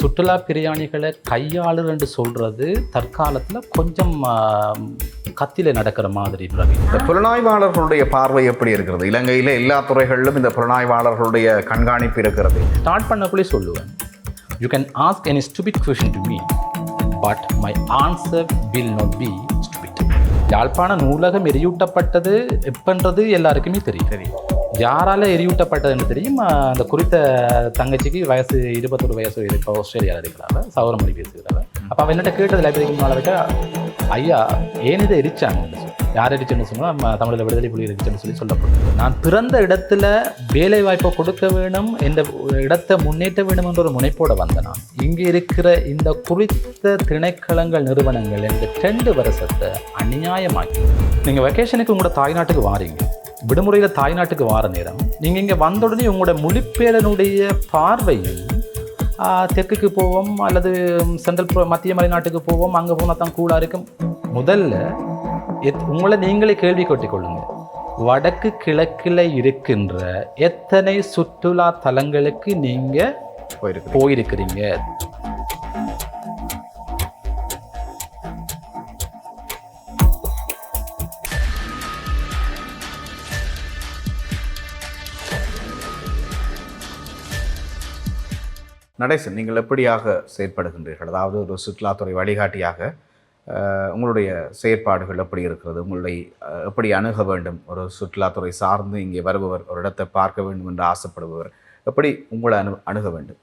சுற்றுலா பிரயாணிகளை கையாளுர் என்று சொல்கிறது தற்காலத்தில் கொஞ்சம் கத்தியில் நடக்கிற மாதிரி. பிரவீன், இந்த புலனாய்வாளர்களுடைய பார்வை எப்படி இருக்கிறது? இலங்கையில் எல்லா துறைகளிலும் இந்த புலனாய்வாளர்களுடைய கண்காணிப்பு இருக்கிறது. ஸ்டார்ட் பண்ணக்குள்ளே சொல்லுவேன், you can ask any stupid question to me, but my answer will not be stupid. யாழ்ப்பாண நூலகம் எரியூட்டப்பட்டது எப்பன்றது எல்லாருக்குமே தெரியும். யாரால எரியூட்டப்பட்டதுன்னு தெரியும். அந்த குறித்த தங்கச்சிக்கு வயசு 21 வயசு இருக்கு, ஆஸ்திரேலியாவில் இருக்கிறாங்க, சௌரமொழி பேசுகிறாங்க. அப்போ அவன் என்னட்ட கேட்டது லைப்ரரிக்கு முன்னால் வைக்க, ஐயா ஏன் இதை எரிச்சாங்க, யார் எரிச்சுன்னு சொன்னால் தமிழில் விடுதலை புலி எரிச்சுன்னு சொல்லப்படுது. நான் பிறந்த இடத்துல வேலை வாய்ப்பை கொடுக்க வேணும், இந்த இடத்தை முன்னேற்ற வேணும் என்ற ஒரு முனைப்போடு வந்தேன். நான் இங்கே இருக்கிற இந்த குறித்த திணைக்களங்கள் நிறுவனங்கள் இந்த 2 வருஷத்தை அநியாயமாக்கி, நீங்கள் வெக்கேஷனுக்கு உங்களோட தாய்நாட்டுக்கு வாரீங்க, விடுமுறையில் தாய்நாட்டுக்கு வார நேரம் நீங்கள் இங்கே வந்த உடனே உங்களோட மொழிப்பேரனுடைய பார்வையும் தெற்குக்கு போவோம் அல்லது சென்ட்ரல் மத்திய மலைநாட்டுக்கு போவோம், அங்கே போனால் தான் கூடாக இருக்கும். முதல்ல உங்களை நீங்களே கேள்வி கொட்டிக்கொள்ளுங்க, வடக்கு கிழக்கில் இருக்கின்ற எத்தனை சுற்றுலா தலங்களுக்கு நீங்கள் போயிருக்கிறீங்க? நடேசன், நீங்கள் எப்படியாக செயற்படுகின்றீர்கள்? அதாவது ஒரு சுற்றுலாத்துறை வழிகாட்டியாக உங்களுடைய செயற்பாடுகள் எப்படி இருக்கிறது? உங்களை எப்படி அணுக வேண்டும்? ஒரு சுற்றுலாத்துறை சார்ந்து இங்கே வருபவர், ஒரு இடத்தை பார்க்க வேண்டும் என்று ஆசைப்படுபவர் எப்படி உங்களை அணுக வேண்டும்?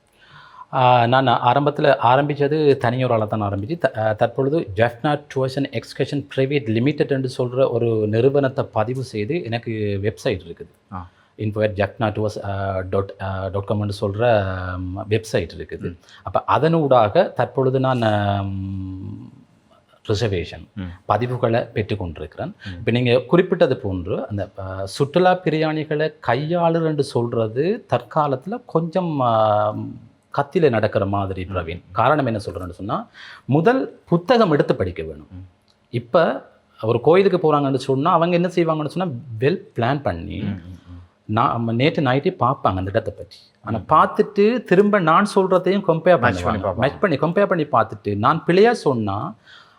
நான் ஆரம்பத்தில் ஆரம்பித்தது தனியோரால் தான் ஆரம்பித்து, தற்பொழுது Jaffna tours and excursion private limited என்று சொல்கிற ஒரு நிறுவனத்தை பதிவு செய்து எனக்கு வெப்சைட் இருக்குது. info@jaffnatours.com சொல்கிற வெப்சைட் இருக்குது. அப்போ அதனூடாக தற்பொழுது நான் ரிசர்வேஷன் பதிவுகளை பெற்றுக்கொண்டிருக்கிறேன். இப்போ நீங்கள் குறிப்பிட்டது போன்று அந்த சுற்றுலா பிரயாணிகளை கையாளுர் என்று சொல்கிறது தற்காலத்தில் கொஞ்சம் கத்தியில் நடக்கிற மாதிரி. பிரவீன், காரணம் என்ன சொல்கிறேன்னு சொன்னால், முதல் புத்தகம் எடுத்து படிக்க வேணும். இப்போ ஒரு கோயிலுக்கு போகிறாங்கன்னு சொன்னால் அவங்க என்ன செய்வாங்கன்னு சொன்னால் வெல் பிளான் பண்ணி நான் நேற்று நைட்டே பார்ப்பாங்க அந்த இடத்தை பற்றி. ஆனால் பார்த்துட்டு திரும்ப நான் சொல்கிறதையும் கம்பேர் பண்ணி பார்த்துட்டு நான் பிள்ளையாக சொன்னால்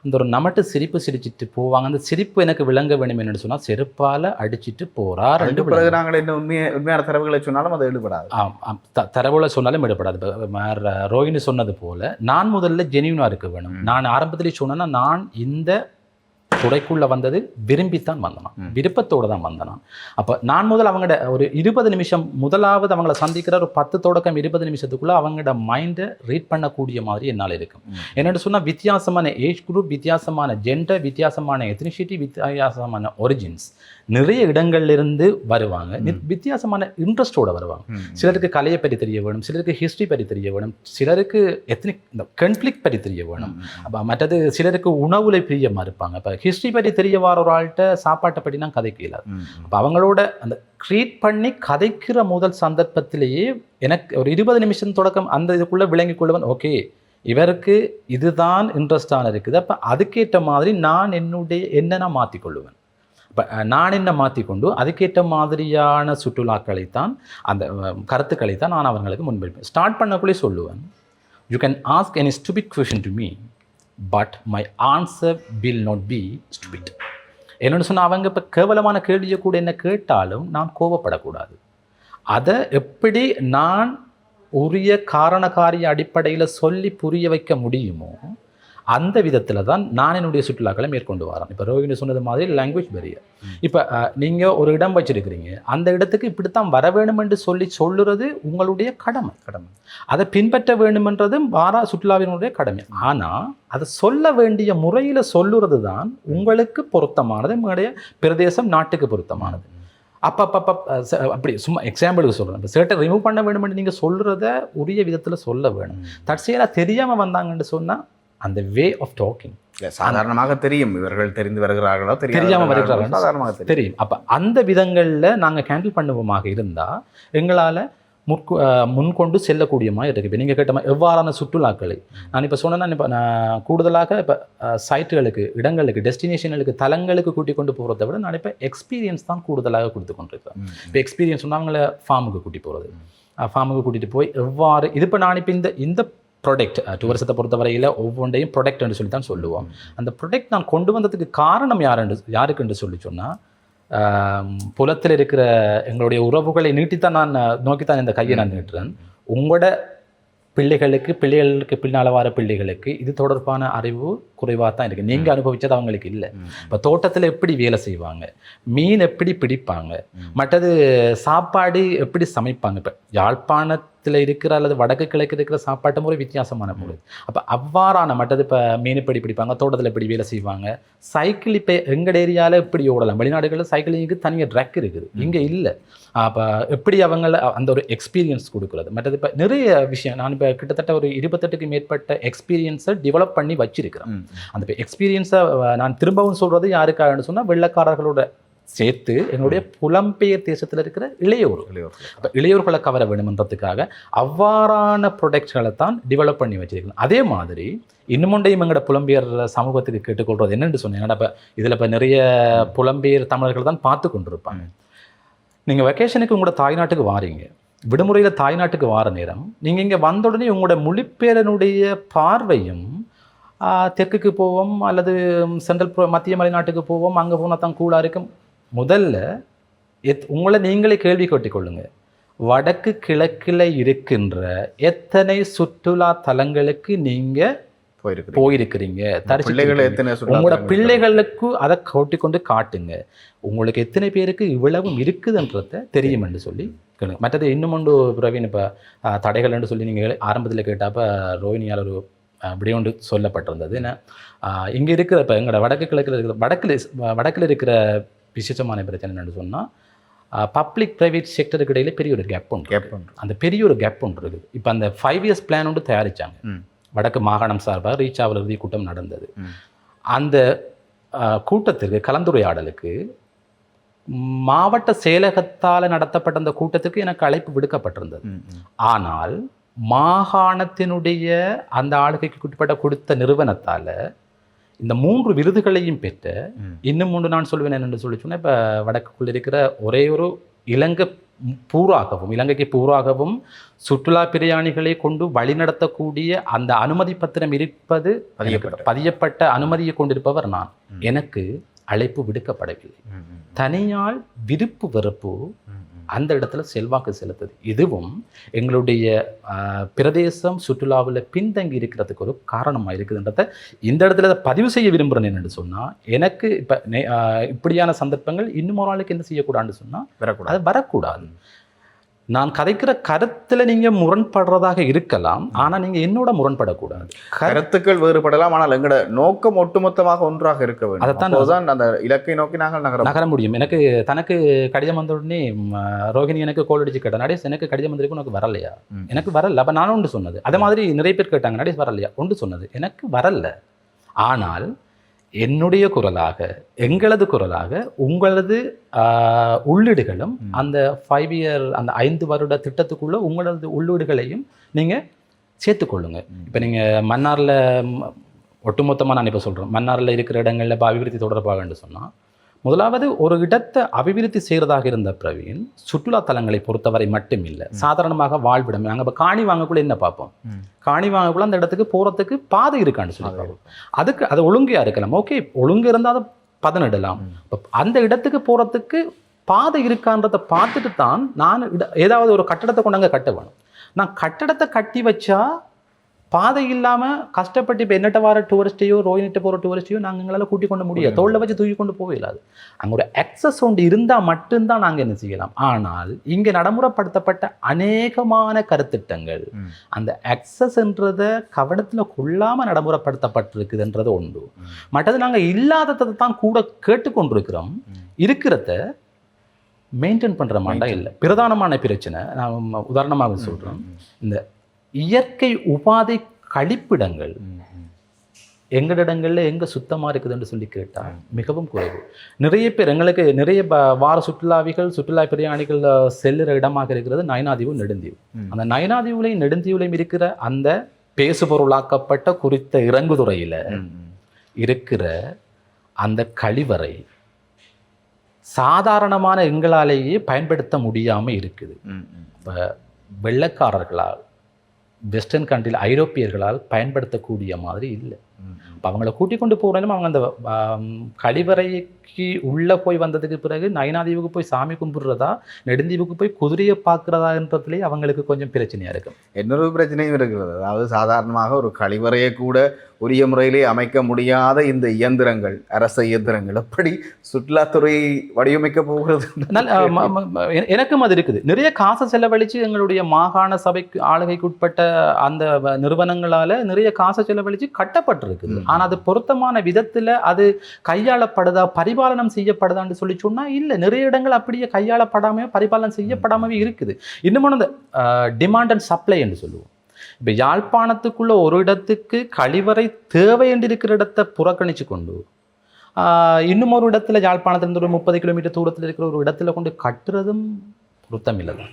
அந்த ஒரு நமட்டு சிரிப்பு சிரிச்சிட்டு போவாங்க. அந்த சிரிப்பு எனக்கு விளங்க வேணும் என்னன்னு சொன்னால் செருப்பால் அடிச்சுட்டு போகிறார். நாங்கள் என்ன உண்மையான தரவுகளை சொன்னாலும் அது எடுபடாது. தரவுகளை சொன்னாலும் எடுபடாது. ரோஹிணி சொன்னது போல் நான் முதல்ல ஜெனியூனாக இருக்க வேணும். நான் ஆரம்பத்திலே சொன்னேன்னா நான் இந்த துறைக்குள்ளே வந்தது விரும்பித்தான் வந்தேன், விருப்பத்தோடு தான் வந்தேன். அப்போ நான் முதல் அவங்களோட ஒரு 20 நிமிஷம் முதலாவது அவங்கள சந்திக்கிற ஒரு 10 தொடக்கம் 20 நிமிஷத்துக்குள்ளே அவங்களோட மைண்டை ரீட் பண்ணக்கூடிய மாதிரி என்னால் இருக்கும். என்னென்னு சொன்னால் வித்தியாசமான ஏஜ் குரூப், வித்தியாசமான ஜெண்டர், வித்தியாசமான எத்னிசிட்டி, வித்தியாசமான ஒரிஜின்ஸ் நிறைய இடங்கள்லேருந்து வருவாங்க. வித்தியாசமான இன்ட்ரெஸ்டோடு வருவாங்க. சிலருக்கு கலையை பற்றி தெரிய வேணும், சிலருக்கு ஹிஸ்ட்ரி பற்றி தெரிய வேணும், சிலருக்கு எத்னிக் இந்த கன்ஃப்ளிக்ட் பற்றி தெரிய வேணும். அப்போ மற்றது சிலருக்கு உணவுல பிரியமாக இருப்பாங்க. இப்போ ஹிஸ்ட்ரி பற்றி தெரிய வர ஒரு ஆள்கிட்ட சாப்பாட்டை பற்றி நான் கதைக்க இயலாது. அப்போ அவங்களோட அந்த க்ரியேட் பண்ணி கதைக்கிற முதல் சந்தர்ப்பத்திலேயே எனக்கு ஒரு 20 நிமிஷம் தொடக்கம் அந்த இதுக்குள்ளே விளங்கி கொள்ளுவேன். ஓகே, இவருக்கு இதுதான் இன்ட்ரெஸ்டான இருக்குது. அப்போ அதுக்கேற்ற மாதிரி நான் என்னென்ன மாற்றிக்கொள்ளுவேன். இப்போ நான் என்ன மாற்றிக்கொண்டு அதுக்கேற்ற மாதிரியான சுற்றுலாக்களைத்தான் அந்த கருத்துக்களை தான் நான் அவங்களுக்கு முன்வைப்பேன். ஸ்டார்ட் பண்ணக்குள்ளே சொல்லுவேன், you can ask any stupid question to me, but my answer will not be stupid. என்னென்னு சொன்னால் அவங்க இப்போ கேவலமான கேள்வியை கூட என்ன கேட்டாலும் நான் கோபப்படக்கூடாது. அதை எப்படி நான் உரிய காரணக்காரிய அடிப்படையில் சொல்லி புரிய வைக்க முடியுமோ அந்த விதத்தில் தான் நான் என்னுடைய சுற்றுலாக்களை மேற்கொண்டு வரேன். இப்போ ரோஹிணி சொன்னது மாதிரி லாங்குவேஜ் பெரியர். இப்போ நீங்கள் ஒரு இடம் வச்சுருக்கிறீங்க, அந்த இடத்துக்கு இப்படித்தான் வர வேணும் என்று சொல்லுறது உங்களுடைய கடமை. அதை பின்பற்ற வேணுமென்றது வாரா சுற்றுலாவினுடைய கடமை. ஆனால் அதை சொல்ல வேண்டிய முறையில் சொல்லுறது தான் உங்களுக்கு பொருத்தமானது, உங்களுடைய பிரதேசம் நாட்டுக்கு பொருத்தமானது. அப்படி சும்மா எக்ஸாம்பிளுக்கு சொல்கிறேன். இப்போ ஷர்ட்டை ரிமூவ் பண்ண வேணுமென்று நீங்கள் சொல்கிறத உரிய விதத்தில் சொல்ல வேணும். தற்செயலாக தெரியாமல் வந்தாங்கன்னு சொன்னால் அந்த வே ஆஃப் டாக்கிங் சாதாரணமாக தெரியும், இவர்கள் தெரிந்து வருகிறார்களோ தெரியாமல் வருகிறார்களோ சாதாரணமாக தெரியும். அப்போ அந்த விதங்களில் நாங்கள் ஹேண்டில் பண்ணுவோமாக இருந்தால் எங்களால் முன்கொண்டு செல்லக்கூடிய மாதிரி இருக்குது. இப்போ நீங்கள் கேட்ட எவ்வாறான சுற்றுலாக்களை நான் இப்போ சொன்னேன்னா, இப்போ நான் கூடுதலாக இப்போ சைட்டுகளுக்கு, இடங்களுக்கு, டெஸ்டினேஷன்களுக்கு, தலங்களுக்கு கூட்டிக் கொண்டு போகிறத விட நான் இப்போ எக்ஸ்பீரியன்ஸ் தான் கூடுதலாக கொடுத்து கொண்டிருக்கேன். இப்போ எக்ஸ்பீரியன்ஸ் சொன்னால் அவங்கள ஃபார்முக்கு கூட்டி போகிறது, ஃபார்முக்கு கூட்டிகிட்டு போய் எவ்வாறு இது இப்போ நான் இப்போ இந்த ப்ரொடக்ட் டூரிசத்தை பொறுத்தவரையில் ஒவ்வொன்றையும் ப்ரொடக்ட் என்று சொல்லி தான் சொல்லுவோம். அந்த ப்ரொடக்ட் நான் கொண்டு வந்ததுக்கு காரணம் யாருக்கு என்று சொல்லி சொன்னால், புலத்தில் இருக்கிற எங்களுடைய உறவுகளை நீட்டித்தான் நான் நோக்கித்தான் இந்த கையை நான் நீட்டுறேன். உங்களோட பிள்ளைகளுக்கு பின்னால் வர பிள்ளைகளுக்கு இது தொடர்பான அறிவு குறைவாக தான் இருக்குது. நீங்கள் அனுபவித்தது அவங்களுக்கு இல்லை. இப்போ தோட்டத்தில் எப்படி வேலை செய்வாங்க, மீன் எப்படி பிடிப்பாங்க, மற்றது சாப்பாடு எப்படி சமைப்பாங்க. இப்போ யாழ்ப்பாணத்தில் இருக்கிற அல்லது வடக்கு கிழக்கு இருக்கிற சாப்பாட்டு முறை வித்தியாசமான முறை. அப்போ அவ்வாறான மற்றது இப்போ மீன் எப்படி பிடிப்பாங்க, தோட்டத்தில் எப்படி வேலை செய்வாங்க, சைக்கிள் இப்போ எங்கள் ஏரியாவில் எப்படி ஓடலாம். வெளிநாடுகளில் சைக்கிளிங்க்கு தனியாக ட்ரக் இருக்குது, இங்கே இல்லை. அப்போ எப்படி அவங்கள அந்த ஒரு எக்ஸ்பீரியன்ஸ் கொடுக்குறது. மற்றது இப்போ நிறைய விஷயம் நான் இப்போ கிட்டத்தட்ட ஒரு 28க்கு மேற்பட்ட எக்ஸ்பீரியன்ஸை டெவலப் பண்ணி வச்சிருக்கிறேன். அந்த எக்ஸ்பீரியன்ஸை நான் திரும்பவும் சொல்கிறது யாருக்காகன்னு சொன்னால், வெள்ளைக்காரர்களோட சேர்த்து என்னுடைய புலம்பெயர் தேசத்தில் இருக்கிற இளையோர்களை கவர வேணுமன்றதுக்காக அவ்வாறான ப்ரொடக்ட்களை தான் டெவலப் பண்ணி வச்சிருக்கணும். அதே மாதிரி இன்னுமொண்டையும் எங்களோட புலம்பெயர் சமூகத்துக்கு கேட்டுக்கொள்வது என்னென்னு சொன்னேன். இப்போ இதில் இப்போ நிறைய புலம்பெயர் தமிழர்கள் தான் பார்த்து கொண்டிருப்பாங்க. நீங்கள் வெக்கேஷனுக்கு உங்களோட தாய்நாட்டுக்கு வாரீங்க, விடுமுறையில் தாய்நாட்டுக்கு வார நேரம் நீங்கள் இங்கே வந்த உடனே உங்களோட மொழிப்பேரனுடைய பார்வையும் தெற்குக்கு போவோம் அல்லது சென்ட்ரல் மத்திய மலைநாட்டுக்கு போவோம், அங்கே போனால் தான் கூலாக இருக்கும். முதல்ல உங்களை நீங்களே கேள்வி கேட்டுக்கொள்ளுங்க, வடக்கு கிழக்கில் இருக்கின்ற எத்தனை சுற்றுலா தலங்களுக்கு நீங்கள் போயிருக்கிறீங்க, உங்களோட பிள்ளைகளுக்கு அதை கூட்டி கொண்டு காட்டுங்க. உங்களுக்கு எத்தனை பேருக்கு இவ்வளவும் இருக்குதுன்றத தெரியும் என்று சொல்லி கேளுங்க. மற்றது இன்னும் ஒன்று பிரவீன், இப்போ தடைகள் என்று சொல்லி நீங்கள் ஆரம்பத்தில் கேட்டாப்ப ரோஹினியால் ஒரு அப்படி ஒன்று சொல்லப்பட்டிருந்தது. ஏன்னா இங்கே இருக்கிற இப்போ எங்களோட வடக்கு கிழக்கில் இருக்கிற வடக்கில் இருக்கிற விசேஷமான பிரச்சனை என்னென்னு சொன்னால், பப்ளிக் ப்ரைவேட் செக்டருக்கு இடையில பெரிய ஒரு கேப் ஒன்று. அந்த பெரிய ஒரு கேப் ஒன்று இருக்குது. இப்போ அந்த 5 years பிளான் ஒன்று தயாரித்தாங்க. வடக்கு மாகாணம் சார்பாக ரீச்சாவல் இறுதி கூட்டம் நடந்தது. அந்த கூட்டத்திற்கு கலந்துரையாடலுக்கு மாவட்ட செயலகத்தால் நடத்தப்பட்ட அந்த கூட்டத்துக்கு எனக்கு அழைப்பு விடுக்கப்பட்டிருந்தது. ஆனால் மாகாணத்தினுடைய அந்த ஆளுகைக்கு உட்பட்ட கொடுத்த நிறுவனத்தால் இந்த 3 விருதுகளையும் பெற்ற, இன்னும் 3 நான் சொல்வேன் என்னென்னு சொல்லி சொன்னால், இப்போ வடக்குக்குள் இருக்கிற ஒரே ஒரு இலங்கைக்கு பூராகவும் சுற்றுலா பிரயாணிகளை கொண்டு வழிநடத்தக்கூடிய அந்த அனுமதி பத்திரம் இருப்பது பதியப்பட்ட அனுமதியை கொண்டிருப்பவர் நான். எனக்கு அழைப்பு விடுக்கப்படவில்லை. தனியால் விருப்பு வெறுப்பு அந்த இடத்துல செல்வாக்கு செலுத்துது. இதுவும் எங்களுடைய பிரதேசம் சுற்றுலாவில் பின்தங்கி இருக்கிறதுக்கு ஒரு காரணமாக இருக்குதுன்றதை இந்த இடத்துல பதிவு செய்ய விரும்புகிறேன். என்னென்னு சொன்னால், எனக்கு இப்போ இப்படியான சந்தர்ப்பங்கள் இன்னும் ஒரு ஆளுக்கு என்ன செய்யக்கூடாதுன்னு சொன்னால் அது வரக்கூடாது. நான் கதைக்கிற கருத்தில் நீங்கள் முரண்படுறதாக இருக்கலாம், ஆனால் நீங்கள் என்னோட முரண்படக்கூடாது. கருத்துக்கள் வேறுபடலாம், ஆனால் எங்களோட நோக்கம் ஒட்டுமொத்தமாக ஒன்றாக இருக்க வேண்டும். அதைத்தான் அந்த இலக்கை நோக்கி நாங்கள் நகர முடியும். எனக்கு தனக்கு கடிதம் வந்த உடனே ரோஹிணி எனக்கு கோல் அடிச்சு கேட்டேன், நடேஷ் எனக்கு கடிதம் வந்திருக்கு, உனக்கு வரலையா? எனக்கு வரல. அப்போ நானும் ஒன்று சொன்னது. அதே மாதிரி நிறைய பேர் கேட்டாங்க, நடேஷ் வரலையா? ஒன்று சொன்னது, எனக்கு வரல. ஆனால் என்னுடைய குரலாக, எங்களது குரலாக உங்களது உள்ளீடுகளும் அந்த 5 year அந்த 5 வருட திட்டத்துக்குள்ள உங்களது உள்ளீடுகளையும் நீங்கள் சேர்த்துக்கொள்ளுங்க. இப்போ நீங்கள் மன்னாரில் ஒட்டுமொத்தமாக நான் இப்போ சொல்கிறேன், மன்னாரில் இருக்கிற இடங்களில் இப்போ அபிவிருத்தி தொடர்பாகன்னு சொன்னால், முதலாவது ஒரு இடத்தை அபிவிருத்தி செய்கிறதாக இருந்த பிரவீன், சுற்றுலா தலங்களை பொறுத்தவரை மட்டும் இல்லை, சாதாரணமாக வாழ்விடம். நாங்கள் இப்போ காணி வாங்கக்குள்ள என்ன பார்ப்போம், காணி வாங்கக்குள்ள அந்த இடத்துக்கு போகிறதுக்கு பாதை இருக்கான்னு சொல்லி பார்ப்போம். அதுக்கு அது ஒழுங்கையாக இருக்கலாம், ஓகே, ஒழுங்கு இருந்தால் அதை பதனிடலாம். இப்போ அந்த இடத்துக்கு போகிறதுக்கு பாதை இருக்கான்றதை பார்த்துட்டு தான் நான் ஏதாவது ஒரு கட்டடத்தை கொண்டாங்க கட்ட வேணும். நான் கட்டடத்தை கட்டி வச்சா பாதை இல்லாமல் கஷ்டப்பட்டு இப்போ என்னட்ட வர டூரிஸ்ட்டையோ ரோஹினிட்ட போகிற டூரிஸ்ட்டையோ நாங்கள் எங்களால் கூட்டி கொண்டு முடியாது, தோளில் வச்சு தூக்கி கொண்டு போயிடாது. அங்கே ஒரு அக்சஸ் ஒன்று இருந்தால் மட்டும்தான் நாங்கள் என்ன செய்யலாம். ஆனால் இங்கே நடைமுறைப்படுத்தப்பட்ட அநேகமான கருத்திட்டங்கள் அந்த அக்சஸ்ன்றதை கவனத்தில் கொள்ளாமல் நடைமுறைப்படுத்தப்பட்டிருக்குதுன்றது ஒன்று. மற்றது நாங்கள் இல்லாததை தான் கூட கேட்டுக்கொண்டிருக்கிறோம், இருக்கிறத மெயின்டைன் பண்ணுற மாட்டா இல்லை. பிரதானமான பிரச்சனை நான் உதாரணமாக சொல்கிறேன், இந்த இயற்கை உபாதை கழிப்பிடங்கள் எங்களிடங்களில் எங்கே சுத்தமாக இருக்குதுன்னு சொல்லி கேட்டால் மிகவும் குறைவு. நிறைய பேர் எங்களுக்கு நிறைய வார சுற்றுலா பிரயாணிகள் செல்லுற இடமாக இருக்கிறது நயனாதீவு, நெடுந்தீவு. அந்த நயனாதீவுலையும் நெடுந்தீவுலையும் இருக்கிற அந்த பேசுபொருளாக்கப்பட்ட குறித்த இறங்குதுறையில் இருக்கிற அந்த கழிவறை சாதாரணமான எங்களாலேயே பயன்படுத்த முடியாமல் இருக்குது. இப்போ வெள்ளைக்காரர்களால் வெஸ்டர்ன் கண்ட்ரியில் ஐரோப்பியர்களால் பயன்படுத்தக்கூடிய மாதிரி இல்லை. இப்போ அவங்கள கூட்டிக் கொண்டு போகிறோம். அவங்க அந்த கழிவறைக்கு உள்ளே போய் வந்ததுக்கு பிறகு நயனாதீவுக்கு போய் சாமி கும்பிட்றதா, நெடுந்தீவுக்கு போய் குதிரையை பார்க்குறதான்றதுலேயே அவங்களுக்கு கொஞ்சம் பிரச்சனையாக இருக்கும். இன்னொரு பிரச்சனையும் இருக்கிறது. அதாவது சாதாரணமாக ஒரு கழிவறையை கூட உரிய முறையிலே அமைக்க முடியாத இந்த இயந்திரங்கள், அரச இயந்திரங்கள் எப்படி சுற்றுலாத்துறை வடிவமைக்க போகிறது? எனக்கும் அது இருக்குது. நிறைய காசை செலவழித்து எங்களுடைய மாகாண சபைக்கு ஆளுகைக்கு உட்பட்ட அந்த நிறுவனங்களால் நிறைய காசை செலவழித்து கட்டப்பட்டிருக்குது. ஆனால் அது பொருத்தமான விதத்தில் அது கையாளப்படுதா, பரிபாலனம் செய்யப்படுதான்னு சொல்லி சொன்னால் இல்லை. நிறைய இடங்கள் அப்படியே கையாளப்படாமல் பரிபாலனம் செய்யப்படாமவே இருக்குது. இன்னும் அந்த டிமாண்ட் அண்ட் சப்ளை என்று சொல்லுவோம். இப்போ யாழ்ப்பாணத்துக்குள்ள ஒரு இடத்துக்கு கழிவறை தேவை என்று இருக்கிற இடத்தை புறக்கணித்து கொண்டு இன்னும் ஒரு இடத்துல யாழ்ப்பாணத்திலிருந்து ஒரு 30 கிலோமீட்டர் தூரத்தில் இருக்கிற ஒரு இடத்துல கொண்டு கட்டுறதும் பொருத்தம் இல்லை தான்.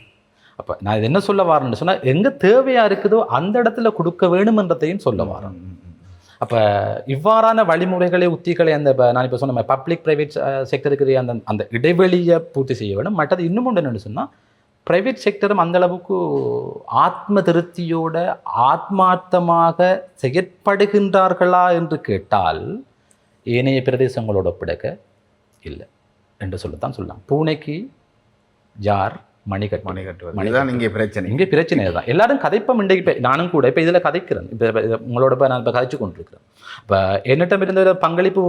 அப்போ நான் இது என்ன சொல்ல வரேன்னு சொன்னால், எங்கே தேவையாக இருக்குதோ அந்த இடத்துல கொடுக்க வேணுமென்றதையும் சொல்ல வரேன். அப்போ இவ்வாறான வழிமுறைகளை, உத்திகளை அந்த நான் இப்போ சொன்ன பப்ளிக் ப்ரைவேட் செக்டருக்கு அந்த இடைவெளியை பூர்த்தி செய்ய வேணும். மற்றது இன்னும் ஒன்று என்னென்னு சொன்னால், ப்ரைவேட் செக்டரும் அந்தளவுக்கு ஆத்ம திருப்தியோட ஆத்மார்த்தமாக செயற்படுகின்றார்களா என்று கேட்டால் ஏனைய பிரதேசங்களோட ஒப்பிடக்க இல்லை என்று சொல்லத்தான் சொல்லலாம். பூனைக்கு ஜார் மணி கட்டுவது இங்கே பிரச்சனை தான். எல்லாரும் கதைப்பம் இன்றைக்கு நானும் கூட இப்போ இதில் கதைக்கிறேன். இப்போ உங்களோட நான் இப்போ கதைச்சு கொண்டிருக்கிறேன். இப்போ என்னிடம் இருந்த பங்களிப்பு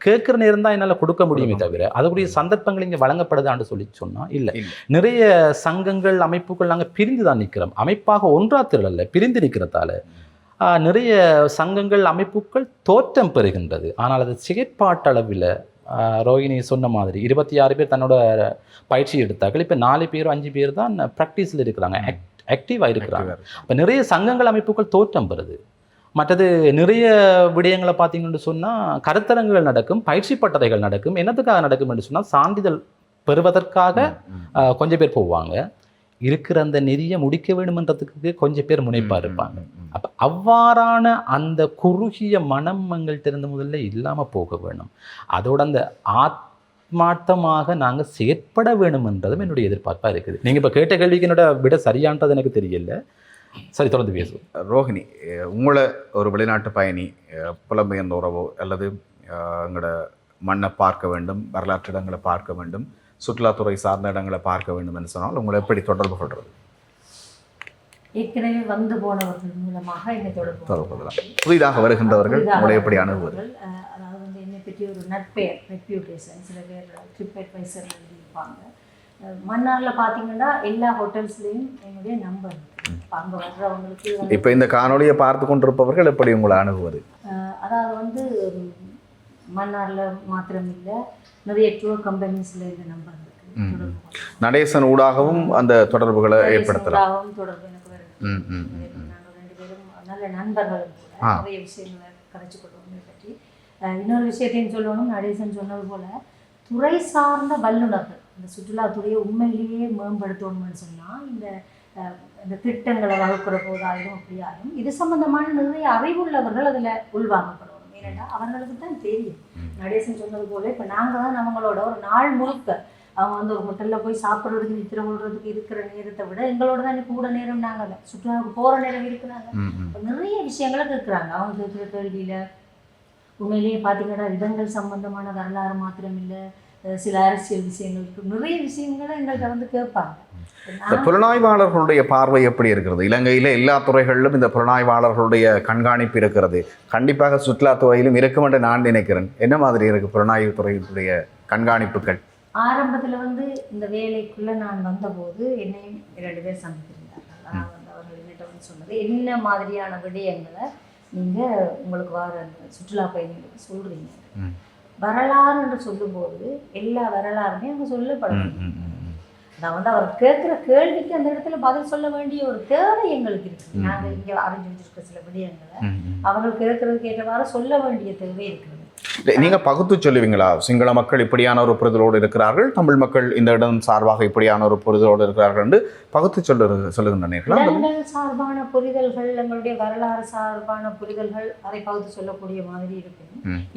கேட்குற நேரம் தான் என்னால் கொடுக்க முடியுமே தவிர அதுக்குரிய சந்தர்ப்பங்கள் இங்கே வழங்கப்படுதான்னு சொன்னால் இல்லை. நிறைய சங்கங்கள், அமைப்புகள் நாங்கள் பிரிந்து தான் நிற்கிறோம். அமைப்பாக ஒன்றாத்திரல்ல, பிரிந்து நிற்கிறதால நிறைய சங்கங்கள், அமைப்புகள் தோற்றம் பெறுகின்றது. ஆனால் அது செயற்பாட்டளவில் ரோகிணி சொன்ன மாதிரி 26 பேர் தன்னோட பயிற்சி எடுத்தார்கள். இப்போ 4 பேர் 5 பேர் தான் ப்ராக்டிஸில் இருக்கிறாங்க, ஆக்டிவாக இருக்கிறாங்க. இப்போ நிறைய சங்கங்கள், அமைப்புகள் தோற்றம் பெறுது. மற்றது நிறைய விடயங்களை பார்த்தீங்கன்னு சொன்னால் கருத்தரங்குகள் நடக்கும், பயிற்சி பட்டறைகள் நடக்கும். என்னத்துக்காக நடக்கும் என்று சொன்னால் சான்றிதழ் பெறுவதற்காக கொஞ்சம் பேர் போவாங்க. இருக்கிற அந்த நெறியை முடிக்க வேண்டுமென்றதுக்கு கொஞ்சம் பேர் முனைப்பாக இருப்பாங்க. அப்போ அவ்வாறான அந்த குறுகிய மனம் எங்கள்கிட்ட முதல்ல இல்லாமல் போக வேணும். அதோட அந்த ஆத்மார்த்தமாக நாங்கள் செயற்பட வேணுமென்றதும் என்னுடைய எதிர்பார்ப்பாக இருக்குது. நீங்கள் இப்போ கேட்ட கேள்விக்கு என்னோட விட சரியானது எனக்கு தெரியல. சரி, தொடர்ந்து பேசுவோம். ரோஹிணி, உங்களை ஒரு வெளிநாட்டு பயணி புலம்பெயர்ந்த உறவோ அல்லது எங்களோட மண்ணை பார்க்க வேண்டும், வரலாற்று இடங்களை பார்க்க வேண்டும், சுற்றுலாத்துறை சார்ந்த இடங்களை பார்க்க வேண்டும் என்று சொன்னால் உங்களை எப்படி தொடர்பு கொள்வது? ஏற்கனவே வந்து போனவர்கள் மூலமாக என்னை தொடர்பு கொள்ளலாம். புதிதாக வருகின்றவர்கள் உங்களை எப்படி அணுகுவது? அதாவது வந்து என்னை பற்றி ஒரு நட்பெயர், ரெப்யூட்டேஷன், சில பேர் ட்ரிப் அட்வைசர் இருப்பாங்க. மன்னாரில் பார்த்தீங்கன்னா எல்லா ஹோட்டல்ஸ்லேயும் என்னுடைய நம்பர் அங்கே வர்றவங்களுக்கு. இப்போ இந்த காணொலியை பார்த்து கொண்டிருப்பவர்கள் எப்படி உங்களை அணுகுவது? அதாவது வந்து மன்னாரில் மாத்திரம் இல்லை, நிறைய டூர் கம்பெனிஸில் இந்த நம்பர் இருக்குது. நடேசன் ஊடாகவும் அந்த தொடர்புகளை ஏற்படுத்தலாம். தொடர்பு எனக்கு வருது. நாங்கள் 2 பேரும் நல்ல நண்பர்கள் கூட நிறைய விஷயங்களை கதைச்சு கொள்வோம் இதை பற்றி. இன்னொரு விஷயத்தையும் சொல்லணும், நடேசன் சொன்னது போல் துறை சார்ந்த வல்லுநர்கள் இந்த சுற்றுலாத்துறையை உண்மையிலேயே மேம்படுத்தணும்னு சொன்னால் இந்த திட்டங்களை வகுக்கிற போதாலும் அப்படியாலும் இது சம்பந்தமான நிறைய அறிவுள்ளவர்கள் அதில் உள்வாங்கப்படும். ஏன்னா அவர்களுக்கு தான் தெரியும். நடேசன் சொன்னது போல இப்போ நாங்கள் தான் அவங்களோட ஒரு நாள் முழுக்க அவங்க வந்து ஒரு ஹோட்டலில் போய் சாப்பிட்றதுக்கு, நித்திர கொள்றதுக்கு இருக்கிற நேரத்தை விட எங்களோட தான் கூட நேரம் நாங்கள் சுற்றுலாவுக்கு போகிற நேரம் இருக்கிறாங்க. நிறைய விஷயங்களை கேட்குறாங்க. அவங்க கேட்குற கேள்வியில் உண்மையிலேயே பார்த்தீங்கன்னா இடங்கள் சம்பந்தமான வரலாறு மாத்திரம் இல்லை, சில அரசியல் விஷயங்கள், நிறைய விஷயங்களை எங்கள்கிட்ட வந்து கேட்பாங்க. இந்த புலனாய்வாளர்களுடைய பார்வை எப்படி இருக்கிறது? இலங்கையில் எல்லா துறைகளிலும் இந்த புலனாய்வாளர்களுடைய கண்காணிப்பு இருக்கிறது. கண்டிப்பாக சுற்றுலாத்துறையிலும் இருக்கும் என்று நான் நினைக்கிறேன். என்ன மாதிரி இருக்குது புலனாய்வு துறையினுடைய கண்காணிப்புகள்? ஆரம்பத்தில் வந்து இந்த வேலைக்குள்ளே நான் வந்தபோது என்னையும் 2 பேர் சந்தித்திருந்தார்கள். ஆனால் வந்து அவர்கள் என்னிட்ட வந்து சொன்னது, என்ன மாதிரியான விடயங்களை நீங்கள் உங்களுக்கு வர சுற்றுலா பயணிகளுக்கு சொல்கிறீங்க. வரலாறு என்று சொல்லும்போது எல்லா வரலாறுமே அவங்க சொல்லப்படணும். நான் வந்து அவர் கேட்குற கேள்விக்கு அந்த இடத்துல பதில் சொல்ல வேண்டிய ஒரு தேவை எங்களுக்கு இருக்குது. நாங்கள் இங்கே அறிஞ்சு வச்சிருக்க சில விடயங்களை அவர்கள் கேட்கறதுக்கு ஏற்றவாறு சொல்ல வேண்டிய தேவை இருக்கிறது. நீங்கள் பகுத்து சொல்லுவீங்களா? சிங்கள மக்கள் இப்படியான ஒரு புரிதலோடு இருக்கிறார்கள், தமிழ் மக்கள் இந்த இடம் சார்பாக இப்படியான ஒரு புரிதலோடு இருக்கிறார்கள் என்று பகுத்து சொல்லுகின்றீர்களா? இடங்கள் சார்பான புரிதல்கள், எங்களுடைய வரலாறு சார்பான புரிதல்கள் அதை பகுத்து சொல்லக்கூடிய மாதிரி இருக்கு.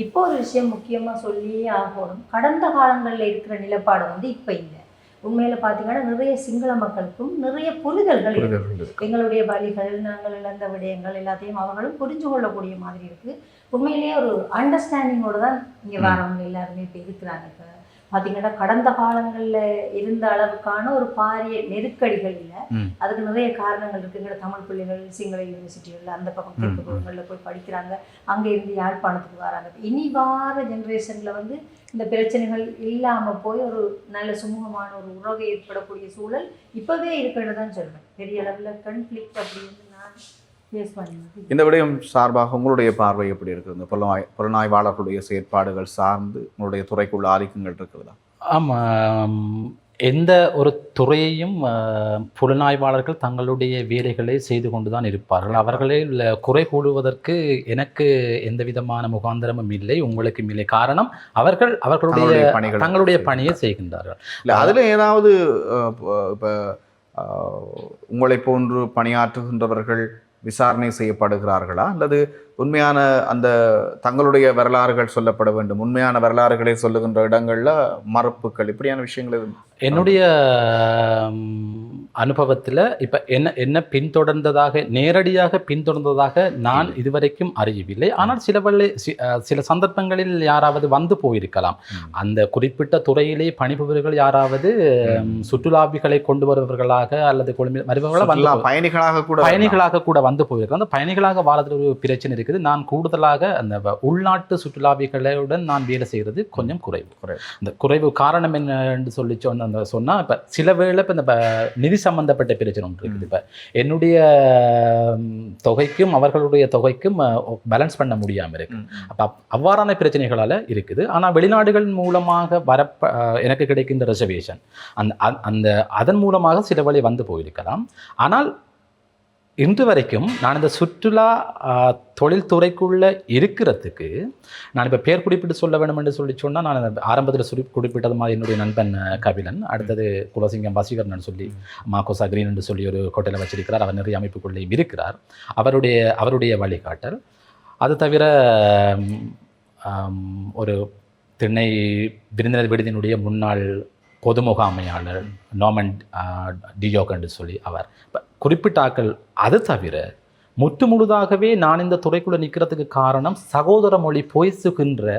இப்போ ஒரு விஷயம் முக்கியமாக சொல்லியே ஆகணும். கடந்த காலங்களில் இருக்கிற நிலப்பாடு வந்து இப்போ இல்லை. உண்மையில பார்த்தீங்கன்னா நிறைய சிங்கள மக்களுக்கும் நிறைய புரிதல்கள் இருக்கு. எங்களுடைய வழிகள், நாங்கள் இழந்த விடயங்கள் எல்லாத்தையும் அவர்களும் புரிஞ்சு கொள்ளக்கூடிய மாதிரி இருக்கு. உண்மையிலேயே ஒரு அண்டர்ஸ்டாண்டிங்கோடு தான் இங்கே வரவங்க எல்லாருமே இப்போ இருக்கிறாங்க. இப்போ பார்த்தீங்கன்னா கடந்த காலங்களில் இருந்த அளவுக்கான ஒரு பாரிய நெருக்கடிகள் இல்லை. அதுக்கு நிறைய காரணங்கள் இருக்குங்கிற தமிழ் பிள்ளைகள் சிங்கள யூனிவர்சிட்டிகளில் அந்த பக்கம் திருப்பூர்களில் போய் படிக்கிறாங்க, அங்கே இருந்து யாழ்ப்பாணத்துக்கு வராங்க. இனி வார ஜென்ரேஷனில் வந்து இந்த பிரச்சனைகள் இல்லாமல் போய் ஒரு நல்ல சுமூகமான ஒரு உறவு ஏற்படக்கூடிய சூழல் இப்போவே இருக்கிறது தான் சொல்வேன். பெரிய அளவில் கன்ஃப்ளிக்ட் அப்படின்னு நான் ஃபேஸ் பண்ணுவேன். இந்த விடயம் சார்பாக உங்களுடைய பார்வை எப்படி இருக்குது? இந்த புலனாய்வாளர்களுடைய செயற்பாடுகள் சார்ந்து உங்களுடைய துறைக்குள்ள ஆதிக்கங்கள் இருக்குதா? ஆமாம், எந்த ஒரு துறையையும் புலனாய்வாளர்கள் தங்களுடைய வேலைகளை செய்து கொண்டு தான் இருப்பார்கள். அவர்களை குறை கூடுவதற்கு எனக்கு எந்த விதமான முகாந்திரமும் இல்லை, உங்களுக்கும் இல்லை. காரணம் அவர்கள் தங்களுடைய பணியை செய்கின்றார்கள். இல்லை, அதில் ஏதாவது இப்போ உங்களை போன்று பணியாற்றுகின்றவர்கள் விசாரணை செய்யப்படுகிறார்களா, அல்லது உண்மையான அந்த தங்களுடைய வரலாறுகள் சொல்லப்பட வேண்டும், உண்மையான வரலாறுகளை சொல்லுகின்ற இடங்களில் மறுப்புகள், இப்படியான விஷயங்கள்? என்னுடைய அனுபவத்தில் இப்போ என்ன பின்தொடர்ந்ததாக நேரடியாக பின்தொடர்ந்ததாக நான் இதுவரைக்கும் அறியவில்லை. ஆனால் சில சந்தர்ப்பங்களில் யாராவது வந்து போயிருக்கலாம். அந்த குறிப்பிட்ட துறையிலே பணிபுரிவர்கள் யாராவது சுற்றுலாவிகளை கொண்டு வருபவர்களாக அல்லது பயணிகளாக கூட வந்து போயிருக்காங்க. அந்த பயணிகளாக வாழறது ஒரு பிரச்சனை இருக்குது. நான் கூடுதலாக அந்த உள்நாட்டு சுற்றுலாவிகளுடன் நான் வேலை செய்கிறது கொஞ்சம் குறைவு. இந்த குறைவு காரணம் என்ன என்று சொல்லி சொன்னால், இப்போ சில வேளை இப்போ இந்த நிதி சம்பந்தப்பட்ட பிரச்சனை ஒன்று இருக்குது. இப்போ என்னுடைய தொகைக்கும் அவர்களுடைய தொகைக்கும் பேலன்ஸ் பண்ண முடியாமல் இருக்கு. அப்போ அவ்வாறான பிரச்சனைகளால் இருக்குது. ஆனால் வெளிநாடுகள் மூலமாக எனக்கு கிடைக்கின்ற ரிசர்வேஷன் அதன் மூலமாக சில வழி வந்து போயிருக்கலாம். ஆனால் இன்று வரைக்கும் நான் இந்த சுற்றுலா தொழில்துறைக்குள்ளே இருக்கிறதுக்கு நான் இப்போ பேர் குறிப்பிட்டு சொல்ல வேண்டும் என்று சொன்னால், நான் ஆரம்பத்தில் குறிப்பிட்டது மாதிரி என்னுடைய நண்பன் கபிலன், அடுத்தது குலசிங்கம் வசீகரன் சொல்லி மாக்கோசா கிரீன் என்று சொல்லி ஒரு ஹோட்டலை வச்சிருக்கிறார். அவர் நிறைய அமைப்புக்குள்ளேயும் இருக்கிறார். அவருடைய வழிகாட்டல். அது தவிர ஒரு திண்ணை விருந்தினர் விடுதியினுடைய முன்னாள் பொது முகாமையாளர் நோமன் டியோக் என்று சொல்லி அவர் குறிப்பிட்ட ஆக்கள். அது தவிர முற்றுமுழுதாகவே நான் இந்த துறைக்குள்ள நிற்கிறதுக்கு காரணம் சகோதர மொழி பேசுகின்ற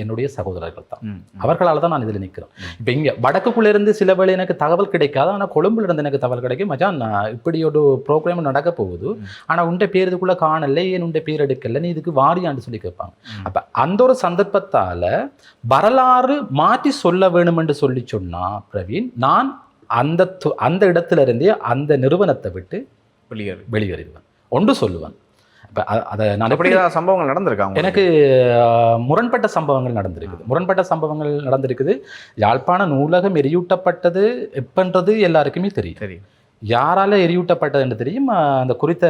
என்னுடைய சகோதரர்கள் தான். அவர்களால் தான் நான் இதில் நிற்கிறேன். இப்போ இங்கே வடக்குக்குள்ளே இருந்து சில வேளை எனக்கு தகவல் கிடைக்காது, ஆனால் கொழும்புல இருந்து எனக்கு தகவல் கிடைக்கும். மச்சான், இப்படி ஒரு ப்ரோக்ராம் நடக்க போகுது, ஆனால் உண்ட பேர் இதுக்குள்ளே காணலை, ஏன் உண்ட பேர் எடுக்கலை, நீ இதுக்கு வாரியான்னு சொல்லி கேட்பாங்க. அப்போ அந்த ஒரு சந்தர்ப்பத்தால் வரலாறு மாற்றி சொல்ல வேணும் என்று சொல்லி சொன்னால் பிரவீன், நான் அந்த இடத்துல இருந்தே அந்த நிறுவனத்தை விட்டு வெளியேறிடுவேன். ஒன்று சொல்லுவேன். இப்போ அதை நான் சம்பவங்கள் நடந்திருக்காங்க. எனக்கு முரண்பட்ட சம்பவங்கள் நடந்திருக்குது. யாழ்ப்பாண நூலகம் எரியூட்டப்பட்டது எப்பன்றது எல்லாருக்குமே தெரியும். யாரால எரியூட்டப்பட்டது என்று தெரியும். அந்த குறித்த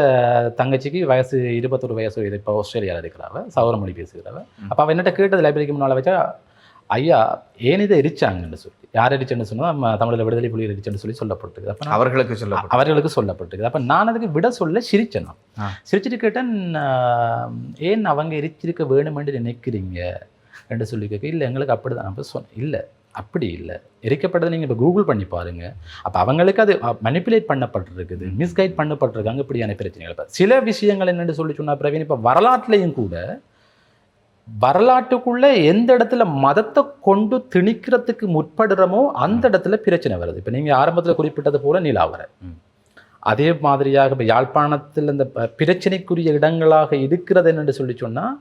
தங்கச்சிக்கு வயசு 21 வயசு. இப்போ ஆஸ்திரேலியாவில் இருக்கிறாங்க, சௌரமொழி பேசுகிறவ. அப்போ அவள் என்னட்ட கேட்டது லைப்ரரிக்கு முன்னால் வச்சா, ஐயா ஏன் இதை எரிச்சாங்கன்னு சொல்லி. யார் எரிச்சேன்னு சொன்னால் நம்ம தமிழில் விடுதலை புலி எரிச்சேன்னு சொல்லி சொல்லப்பட்டிருக்கு. அப்போ அவர்களுக்கு சொல்லப்பட்டிருக்கு. அப்போ நான் அதுக்கு விட சொல்ல சிரிச்சேன். சிரிச்சுட்டு கேட்டேன், ஏன் அவங்க எரிச்சிருக்க வேணுமென்று நினைக்கிறீங்க என்று சொல்லி கேட்க, இல்லை எங்களுக்கு அப்படி தான். அப்போ சொன்னேன், இல்லை அப்படி இல்லை, எரிக்கப்பட்டதை நீங்கள் இப்போ கூகுள் பண்ணி பாருங்கள். அப்போ அவங்களுக்கு அது மனிப்புலேட் பண்ணப்பட்டிருக்குது, மிஸ்கைட் பண்ணப்பட்டிருக்காங்க, இப்படியான பிரச்சனைகள். இப்போ சில விஷயங்கள் என்னென்னு சொல்லி சொன்னால் பிரவீன், இப்போ வரலாற்றுலையும் கூட வரலாற்றுக்குள்ளே எந்த இடத்துல மதத்தை கொண்டு திணிக்கிறதுக்கு முற்படுறோமோ அந்த இடத்துல பிரச்சனை வருது. இப்போ நீங்கள் ஆரம்பத்தில் குறிப்பிட்டது போல நிலாவரை, அதே மாதிரியாக இப்போ யாழ்ப்பாணத்தில் இந்த பிரச்சனைக்குரிய இடங்களாக இருக்கிறது என்னென்று சொல்லி சொன்னால்,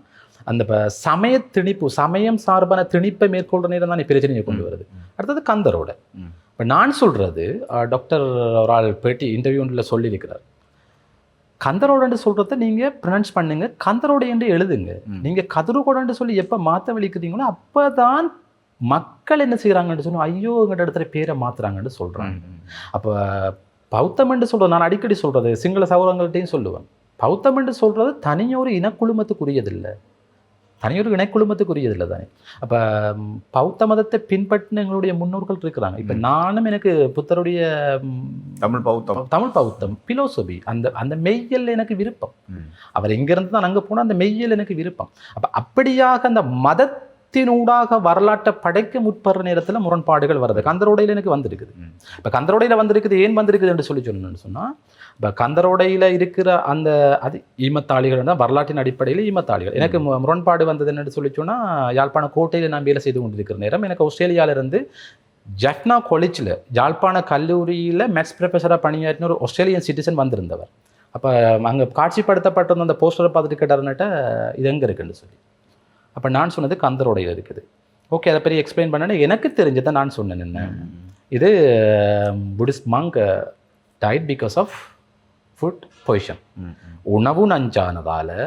அந்த சமய திணிப்பு, சமயம் சார்பான திணிப்பை மேற்கொள்கிற நேரம் தான் பிரச்சனையை கொண்டு வருது. அடுத்தது கந்தரோட. இப்போ நான் சொல்கிறது, டாக்டர் ஒரு ஆள் பேட்டி இன்டர்வியூவில் சொல்லியிருக்கிறார், கந்தரோடு சொல்கிறத நீங்கள் ப்ரொனவுன்ஸ் பண்ணுங்க, கந்தரோடு என்று எழுதுங்க. நீங்கள் கதிரோடு சொல்லி எப்போ மாற்ற வலிக்கிறீங்களோ அப்போ தான் மக்கள் என்ன செய்கிறாங்கன்னு சொல்லி ஐயோ எங்கிட்ட இடத்துல பேரை மாற்றுறாங்கன்னு சொல்கிறாங்க. அப்போ பௌத்தம் என்று சொல்கிறது, நான் அடிக்கடி சொல்கிறது, சிங்கள சகோதரங்கள்ட்டையும் சொல்லுவேன், பௌத்தம் என்று சொல்கிறது தனியொரு இனக்குழுமத்துக்குரியதில்லை, தனியொரு இனக்குழுமத்துக்குரியதில்லை தானே. அப்போ பௌத்த மதத்தை பின்பற்றின எங்களுடைய முன்னோர்கள் இருக்கிறாங்க. இப்போ நானும் எனக்கு புத்தருடைய தமிழ் பௌத்தம் பிலோசபி, அந்த மெய்யல் எனக்கு விருப்பம். அவர் எங்கேருந்து தான் அங்கே போனால் அந்த மெய்யல் எனக்கு விருப்பம். அப்போ அப்படியாக அந்த படத்தினூடாக வரலாற்றை படைக்க முற்படுற நேரத்தில் முரண்பாடுகள் வருது. கந்தரோடையில் எனக்கு வந்திருக்குது. இப்போ கந்தரோடையில் வந்திருக்குது, ஏன் வந்திருக்குது என்று சொல்லணும்னு சொன்னால், இப்போ கந்தரோடையில் இருக்கிற அந்த அது ஈமத்தாளிகள் தான் வரலாற்றின் அடிப்படையில் ஈமத்தாளிகள். எனக்கு முரண்பாடு வந்தது என்னென்னு சொல்லி சொன்னால், யாழ்ப்பாண கோட்டையில் நான் வேலை செய்து கொண்டிருக்கிற நேரம் எனக்கு ஆஸ்திரேலியாவிலிருந்து ஜஃப்னா காலேஜில் யாழ்ப்பாண கல்லூரியில் மேத்ஸ் ப்ரொஃபஸராக பணியாற்றின ஒரு ஆஸ்திரேலியன் சிட்டிசன் வந்திருந்தவர். அப்போ அங்கே காட்சிப்படுத்தப்பட்டிருந்த அந்த போஸ்டரை பார்த்துட்டு கேட்டாருன்னுட்ட இது எங்கே இருக்குன்னு சொல்லி. அப்போ நான் சொன்னது கந்தரோடையில் இருக்குது. ஓகே, அதை பற்றி எக்ஸ்பிளைன் பண்ணேன்னா எனக்கு தெரிஞ்சதை நான் சொன்னேன். என்ன இது Buddhist monk died because of food poison. உணவு நஞ்சானதால்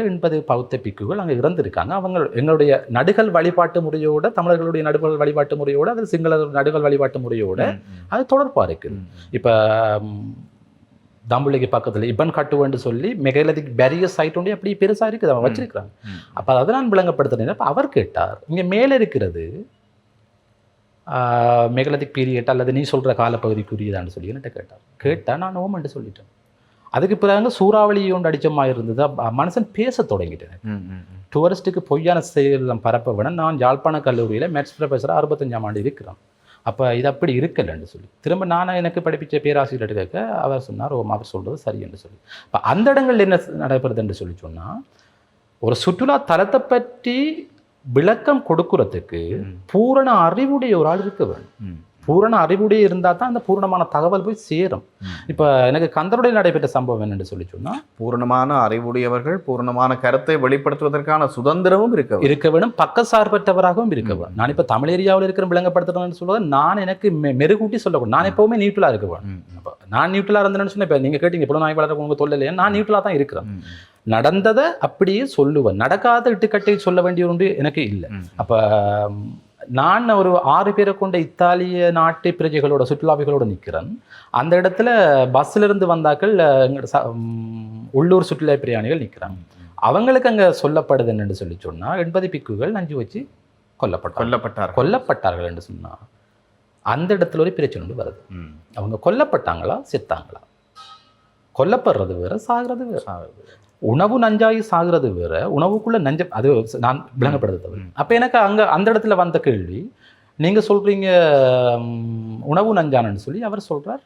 80 பௌத்த பிக்குகள் அங்கே இறந்துருக்காங்க. அவங்க எங்களுடைய நடுகள் வழிபாட்டு முறையோட, தமிழர்களுடைய நடுகள் வழிபாட்டு முறையோடு, அது சிங்கள நடுகள் வழிபாட்டு முறையோடு அது தொடர்பாக இருக்குது. இப்போ தம்புளிக்கு பக்கத்தில் இபன் கட்டுவன்னு சொல்லி மெகாலதிக் பேரியர் சைட் ஒன்றே அப்படி பெருசாக இருக்குது, அவங்க வச்சிருக்கிறாங்க. அப்போ அதை நான் விளங்கப்படுத்துறேன். அப்போ அவர் கேட்டார், இங்கே மேலே இருக்கிறது மெகாலதிக் பீரியட் அல்லது நீ சொல்கிற காலப்பகுதிக்குரியதான்னு சொல்லி என்கிட்ட கேட்டால் நான் ஓமன்ட்டு சொல்லிட்டேன். அதுக்கு பிறகு சூறாவளி ஒன்று அடித்த மாதிரி இருந்தது. மனுஷன் பேச தொடங்கிட்டேன். டூரிஸ்ட்டுக்கு பொய்யான செயலாம் பரப்ப விட நான் யாழ்ப்பாண கல்லூரியில் மேத்ஸ் ப்ரொஃபஸராக 65ஆம் ஆண்டு இருக்கிறேன். அப்போ இது அப்படி இருக்கலைன்னு சொல்லி திரும்ப நானும் எனக்கு படிப்பிச்ச பேராசிரியர் கேட்க அவர் சொன்னார், அவர் சொல்கிறது சரி என்று சொல்லி. இப்போ அந்த இடங்கள் என்ன நடைபெறுதுன்னு சொல்லி சொன்னால், ஒரு சுற்றுலா தலத்தை பற்றி விளக்கம் கொடுக்கறதுக்கு பூரண அறிவுடைய ஒரு ஆள் இருக்க வேண்டும். பூரண அறிவுடைய இருந்தால் தான் அந்த பூரணமான தகவல் போய் சேரும். இப்போ எனக்கு கந்தரோடையில் நடைபெற்ற சம்பவம் என்னென்னு சொல்லி சொன்னால், பூரணமான அறிவுடையவர்கள் பூரணமான கருத்தை வெளிப்படுத்துவதற்கான சுதந்திரமும் இருக்க வேணும், பக்கசார்பற்றவராகவும் இருக்க வேணும். நான் இப்போ தமிழ் ஏரியாவில் இருக்கிற விளங்கப்படுத்துறேன்னு சொல்லுவது நான் எனக்கு மெருகூட்டி சொல்லக்கூடாது. நான் எப்போவுமே நியூட்ரலாக இருக்க வேணும். அப்போ நான் நியூட்ரலாக இருந்தேன்னு சொன்னேன். இப்போ நீங்கள் கேட்டீங்க இப்போ நாய் வளர்க்க உங்களுக்கு தொல்லையா, நான் நியூட்ரலாக தான் இருக்கிறேன். நடந்ததை அப்படியே சொல்லுவேன், நடக்காத இட்டுக்கட்டை சொல்ல வேண்டிய ஒன்று எனக்கு இல்லை. அப்போ நான் ஒரு 6 பேரை கொண்ட இத்தாலிய நாட்டு பிரஜைகளோட சுற்றுலாவிகளோடு நிற்கிறேன். அந்த இடத்துல பஸ்ஸில் இருந்து வந்தாக்கள் உள்ளூர் சுற்றுலா பிரயாணிகள் நிற்கிறாங்க. அவங்களுக்கு அங்கே சொல்லப்படுது என்னென்னு சொல்லி சொன்னால், 80 பிக்குகள் நஞ்சு வச்சு கொல்லப்பட்டார்கள் என்று சொன்னால், அந்த இடத்துல ஒரு பிரச்சனை வருது. அவங்க கொல்லப்பட்டாங்களா செத்தாங்களா? கொல்லப்படுறது வேற, சாகிறது வேற. உணவு நஞ்சாகி சாகிறது வேற, உணவுக்குள்ள நஞ்ச அது நான் விளங்கப்படுறது தவிர. அப்போ எனக்கு அங்கே அந்த இடத்துல வந்த கேள்வி, நீங்கள் சொல்கிறீங்க உணவு நஞ்சானன்னு சொல்லி, அவர் சொல்கிறார்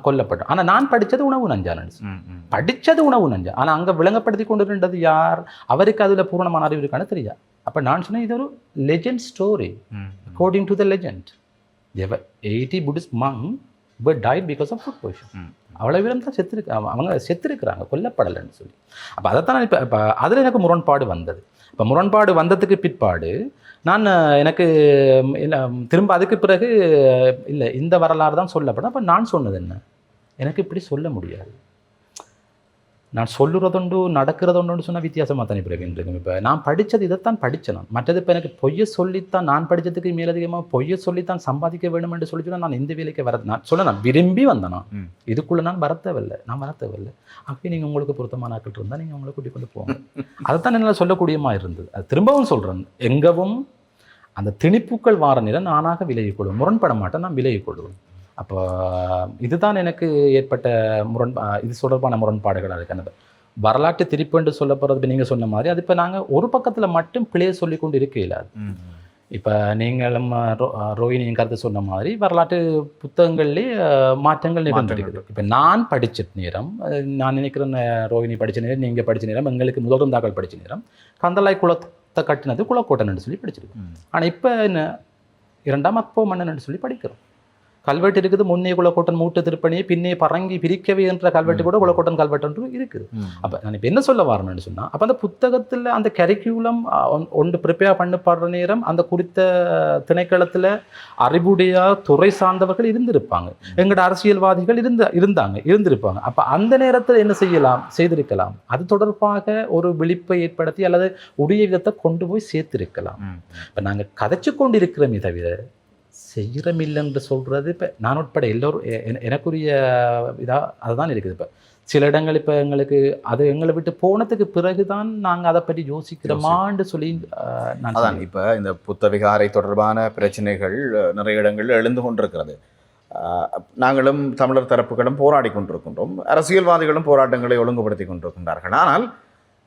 கொல்லப்பட்டோம். ஆனால் நான் படித்தது உணவு நஞ்சானன்னு படித்தது உணவு நஞ்சா. ஆனால் அங்கே விளங்கப்படுத்தி கொண்டு இருந்தது யார்? அவருக்கு அதில் பூர்ணமான அறிவு இருக்கான்னு தெரியாது. அப்போ நான் சொன்னேன், இது ஒரு legend story. According to the legend 80 Buddhist monks were died because of food poison. அவ்வளோ பேரும் தான் அவங்க செத்துருக்குறாங்க, கொல்லப்படலைன்னு சொல்லி. அப்போ அதைத்தான் நான் இப்போ அதில் எனக்கு முரண்பாடு வந்தது. இப்போ முரண்பாடு வந்ததுக்கு பிற்பாடு நான் எனக்கு இல்லை திரும்ப அதுக்கு பிறகு இல்லை இந்த வரலாறு தான் சொல்லப்படும். அப்போ நான் சொன்னது என்ன, எனக்கு இப்படி சொல்ல முடியாது. நான் சொல்லுறதுண்டு நடக்கிறதுண்டு சொன்னால் வித்தியாசமாக தானே பிறகு இருக்கு. இப்போ நான் படித்தது இதைத்தான் படித்தேன். நான் மற்றது இப்போ எனக்கு பொய்யை சொல்லித்தான், நான் படித்ததுக்கு மேலதிகமாக பொய்யை சொல்லித்தான் சம்பாதிக்க வேண்டும் என்று சொல்லி சொன்னால் நான் இந்த வேலைக்கு நான் சொல்ல நான் விரும்பி வந்தேனா, இதுக்குள்ளே நான் வரத்தவில்லை. அப்படி நீங்கள் உங்களுக்கு பொருத்தமான ஆட்கள் இருந்தால் நீங்கள் உங்களை கூட்டிக் கொண்டு போங்க. அதைத்தான் என்னால் சொல்லக்கூடியமாக இருந்தது. அது திரும்பவும் சொல்கிறேன், எங்கவும் அந்த திணிப்புக்கள் வார நிலை நானாக விலகிக் கொள்வேன், முரண்பட மாட்டேன், நான் விலகிக் கொள்வேன். அப்போ இதுதான் எனக்கு ஏற்பட்ட இது தொடர்பான முரண்பாடுகளாக இருக்கிறது. வரலாற்று திருப்பு என்று சொல்ல போகிறது நீங்கள் சொன்ன மாதிரி, அது இப்போ நாங்கள் ஒரு பக்கத்தில் மட்டும் பிள்ளையை சொல்லி கொண்டு இருக்க இல்லாது. இப்போ நீங்களும் ரோஹிணியும் கருத்து சொன்ன மாதிரி வரலாற்று புத்தகங்கள்லேயே மாற்றங்கள் நிகழ்ந்துருக்குது. இப்போ நான் படித்த நேரம், நான் நினைக்கிறேன் ரோஹிணி படித்த நேரம், நீங்கள் படித்த நேரம், எங்களுக்கு முதலும் தாக்கல் படித்த நேரம் கந்தளாய் குளத்தை கட்டினது குளக்கோட்டன் சொல்லி படிச்சிருக்கோம். ஆனால் இப்போ என்ன 2ஆம் அப்போ மன்னன் சொல்லி படிக்கிறோம். கல்வெட்டு இருக்குது, முன்னே குளக்கோட்டன் மூட்டு திருப்பணியை பின்னே பறங்கி பிரிக்கவே என்ற கல்வெட்டு கூட குளக்கோட்டன் கல்வெட்டு இருக்குது. அப்போ நான் இப்போ என்ன சொல்ல வரேன்னு சொன்னால், அப்போ அந்த புத்தகத்தில் அந்த கரிக்குலம் ஒன்று ப்ரிப்பேர் பண்ணப்படுற நேரம் அந்த குறித்த திணைக்களத்தில் அறிவுடைய துறை சார்ந்தவர்கள் இருந்திருப்பாங்க, எங்களோட அரசியல்வாதிகள் இருந்திருப்பாங்க. அப்போ அந்த நேரத்தில் என்ன செய்திருக்கலாம், அது தொடர்பாக ஒரு விழிப்பை ஏற்படுத்தி அல்லது உரிய விதத்தை கொண்டு போய் சேர்த்திருக்கலாம். இப்போ நாங்கள் கதைச்சு கொண்டு இருக்கிறோமே தவிர செய்கிறமில்லைன்னு சொல்கிறது இப்போ நான் உட்பட எல்லோரும் எனக்குரிய இதாக அதுதான் இருக்குது. இப்போ சில இடங்கள் இப்போ எங்களுக்கு அது எங்களை விட்டு போனதுக்கு பிறகு தான் நாங்கள் அதை பற்றி யோசிக்கிறோமான்னு சொல்லி நான் அதான் இப்போ இந்த புத்தவிகாரை தொடர்பான பிரச்சனைகள் நிறைய இடங்களில் எழுந்து கொண்டிருக்கிறது. நாங்களும் தமிழர் தரப்புகளும் போராடி கொண்டிருக்கின்றோம், அரசியல்வாதிகளும் போராட்டங்களை ஒழுங்குபடுத்தி கொண்டிருக்கின்றார்கள். ஆனால்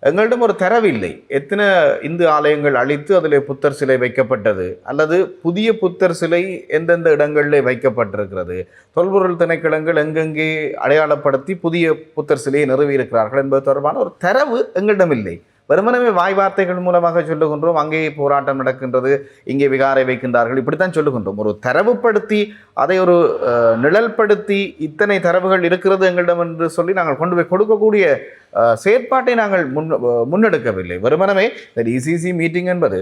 எங்களிடம் ஒரு தரவு இல்லை. எத்தனை இந்து ஆலயங்கள் அழித்து அதில் புத்தர் சிலை வைக்கப்பட்டது, அல்லது புதிய புத்தர் சிலை எந்தெந்த இடங்களில் வைக்கப்பட்டிருக்கிறது, தொல்பொருள் திணைக்களங்கள் எங்கெங்கே அடையாளப்படுத்தி புதிய புத்தர் சிலையை நிறுவியிருக்கிறார்கள் என்பது தொடர்பான ஒரு தரவு எங்களிடம் இல்லை. வெறுமனவே வாய் வார்த்தைகள் மூலமாக சொல்லுகின்றோம், அங்கே போராட்டம் நடக்கின்றது, இங்கே விகாரை வைக்கின்றார்கள், இப்படித்தான் சொல்லுகின்றோம். ஒரு தரவுப்படுத்தி அதை ஒரு நிழல்படுத்தி இத்தனை தரவுகள் இருக்கிறது எங்களிடம் என்று சொல்லி நாங்கள் கொண்டு போய் கொடுக்கக்கூடிய செயற்பாட்டை நாங்கள் முன்னெடுக்கவில்லை. வெறுமனவே இந்த டிசிசி மீட்டிங் என்பது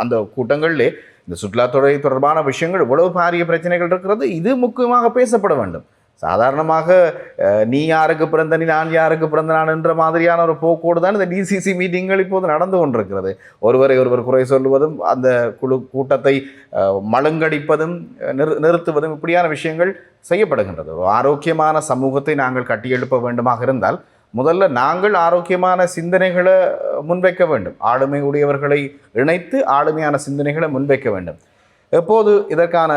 அந்த கூட்டங்களிலே இந்த சுற்றுலாத்துறை தொடர்பான விஷயங்கள் இவ்வளவு பாரிய பிரச்சனைகள் இருக்கிறது, இது முக்கியமாக பேசப்பட வேண்டும். சாதாரணமாக நீ யாருக்கு பிறந்த நீ, நான் யாருக்கு பிறந்த நான் என்ற மாதிரியான ஒரு போக்கோடு தான் இந்த டிசிசி மீட்டிங்கள் இப்போது நடந்து கொண்டிருக்கிறது. ஒருவரை ஒருவர் குறை சொல்லுவதும், அந்த கூட்டத்தை மழுங்கடிப்பதும் நிறுத்துவதும், இப்படியான விஷயங்கள் செய்யப்படுகின்றது. ஒரு ஆரோக்கியமான சமூகத்தை நாங்கள் கட்டியெழுப்ப வேண்டுமாக இருந்தால் முதல்ல நாங்கள் ஆரோக்கியமான சிந்தனைகளை முன்வைக்க வேண்டும். ஆளுமை உடையவர்களை இணைத்து ஆளுமையான சிந்தனைகளை முன்வைக்க வேண்டும். எப்போது இதற்கான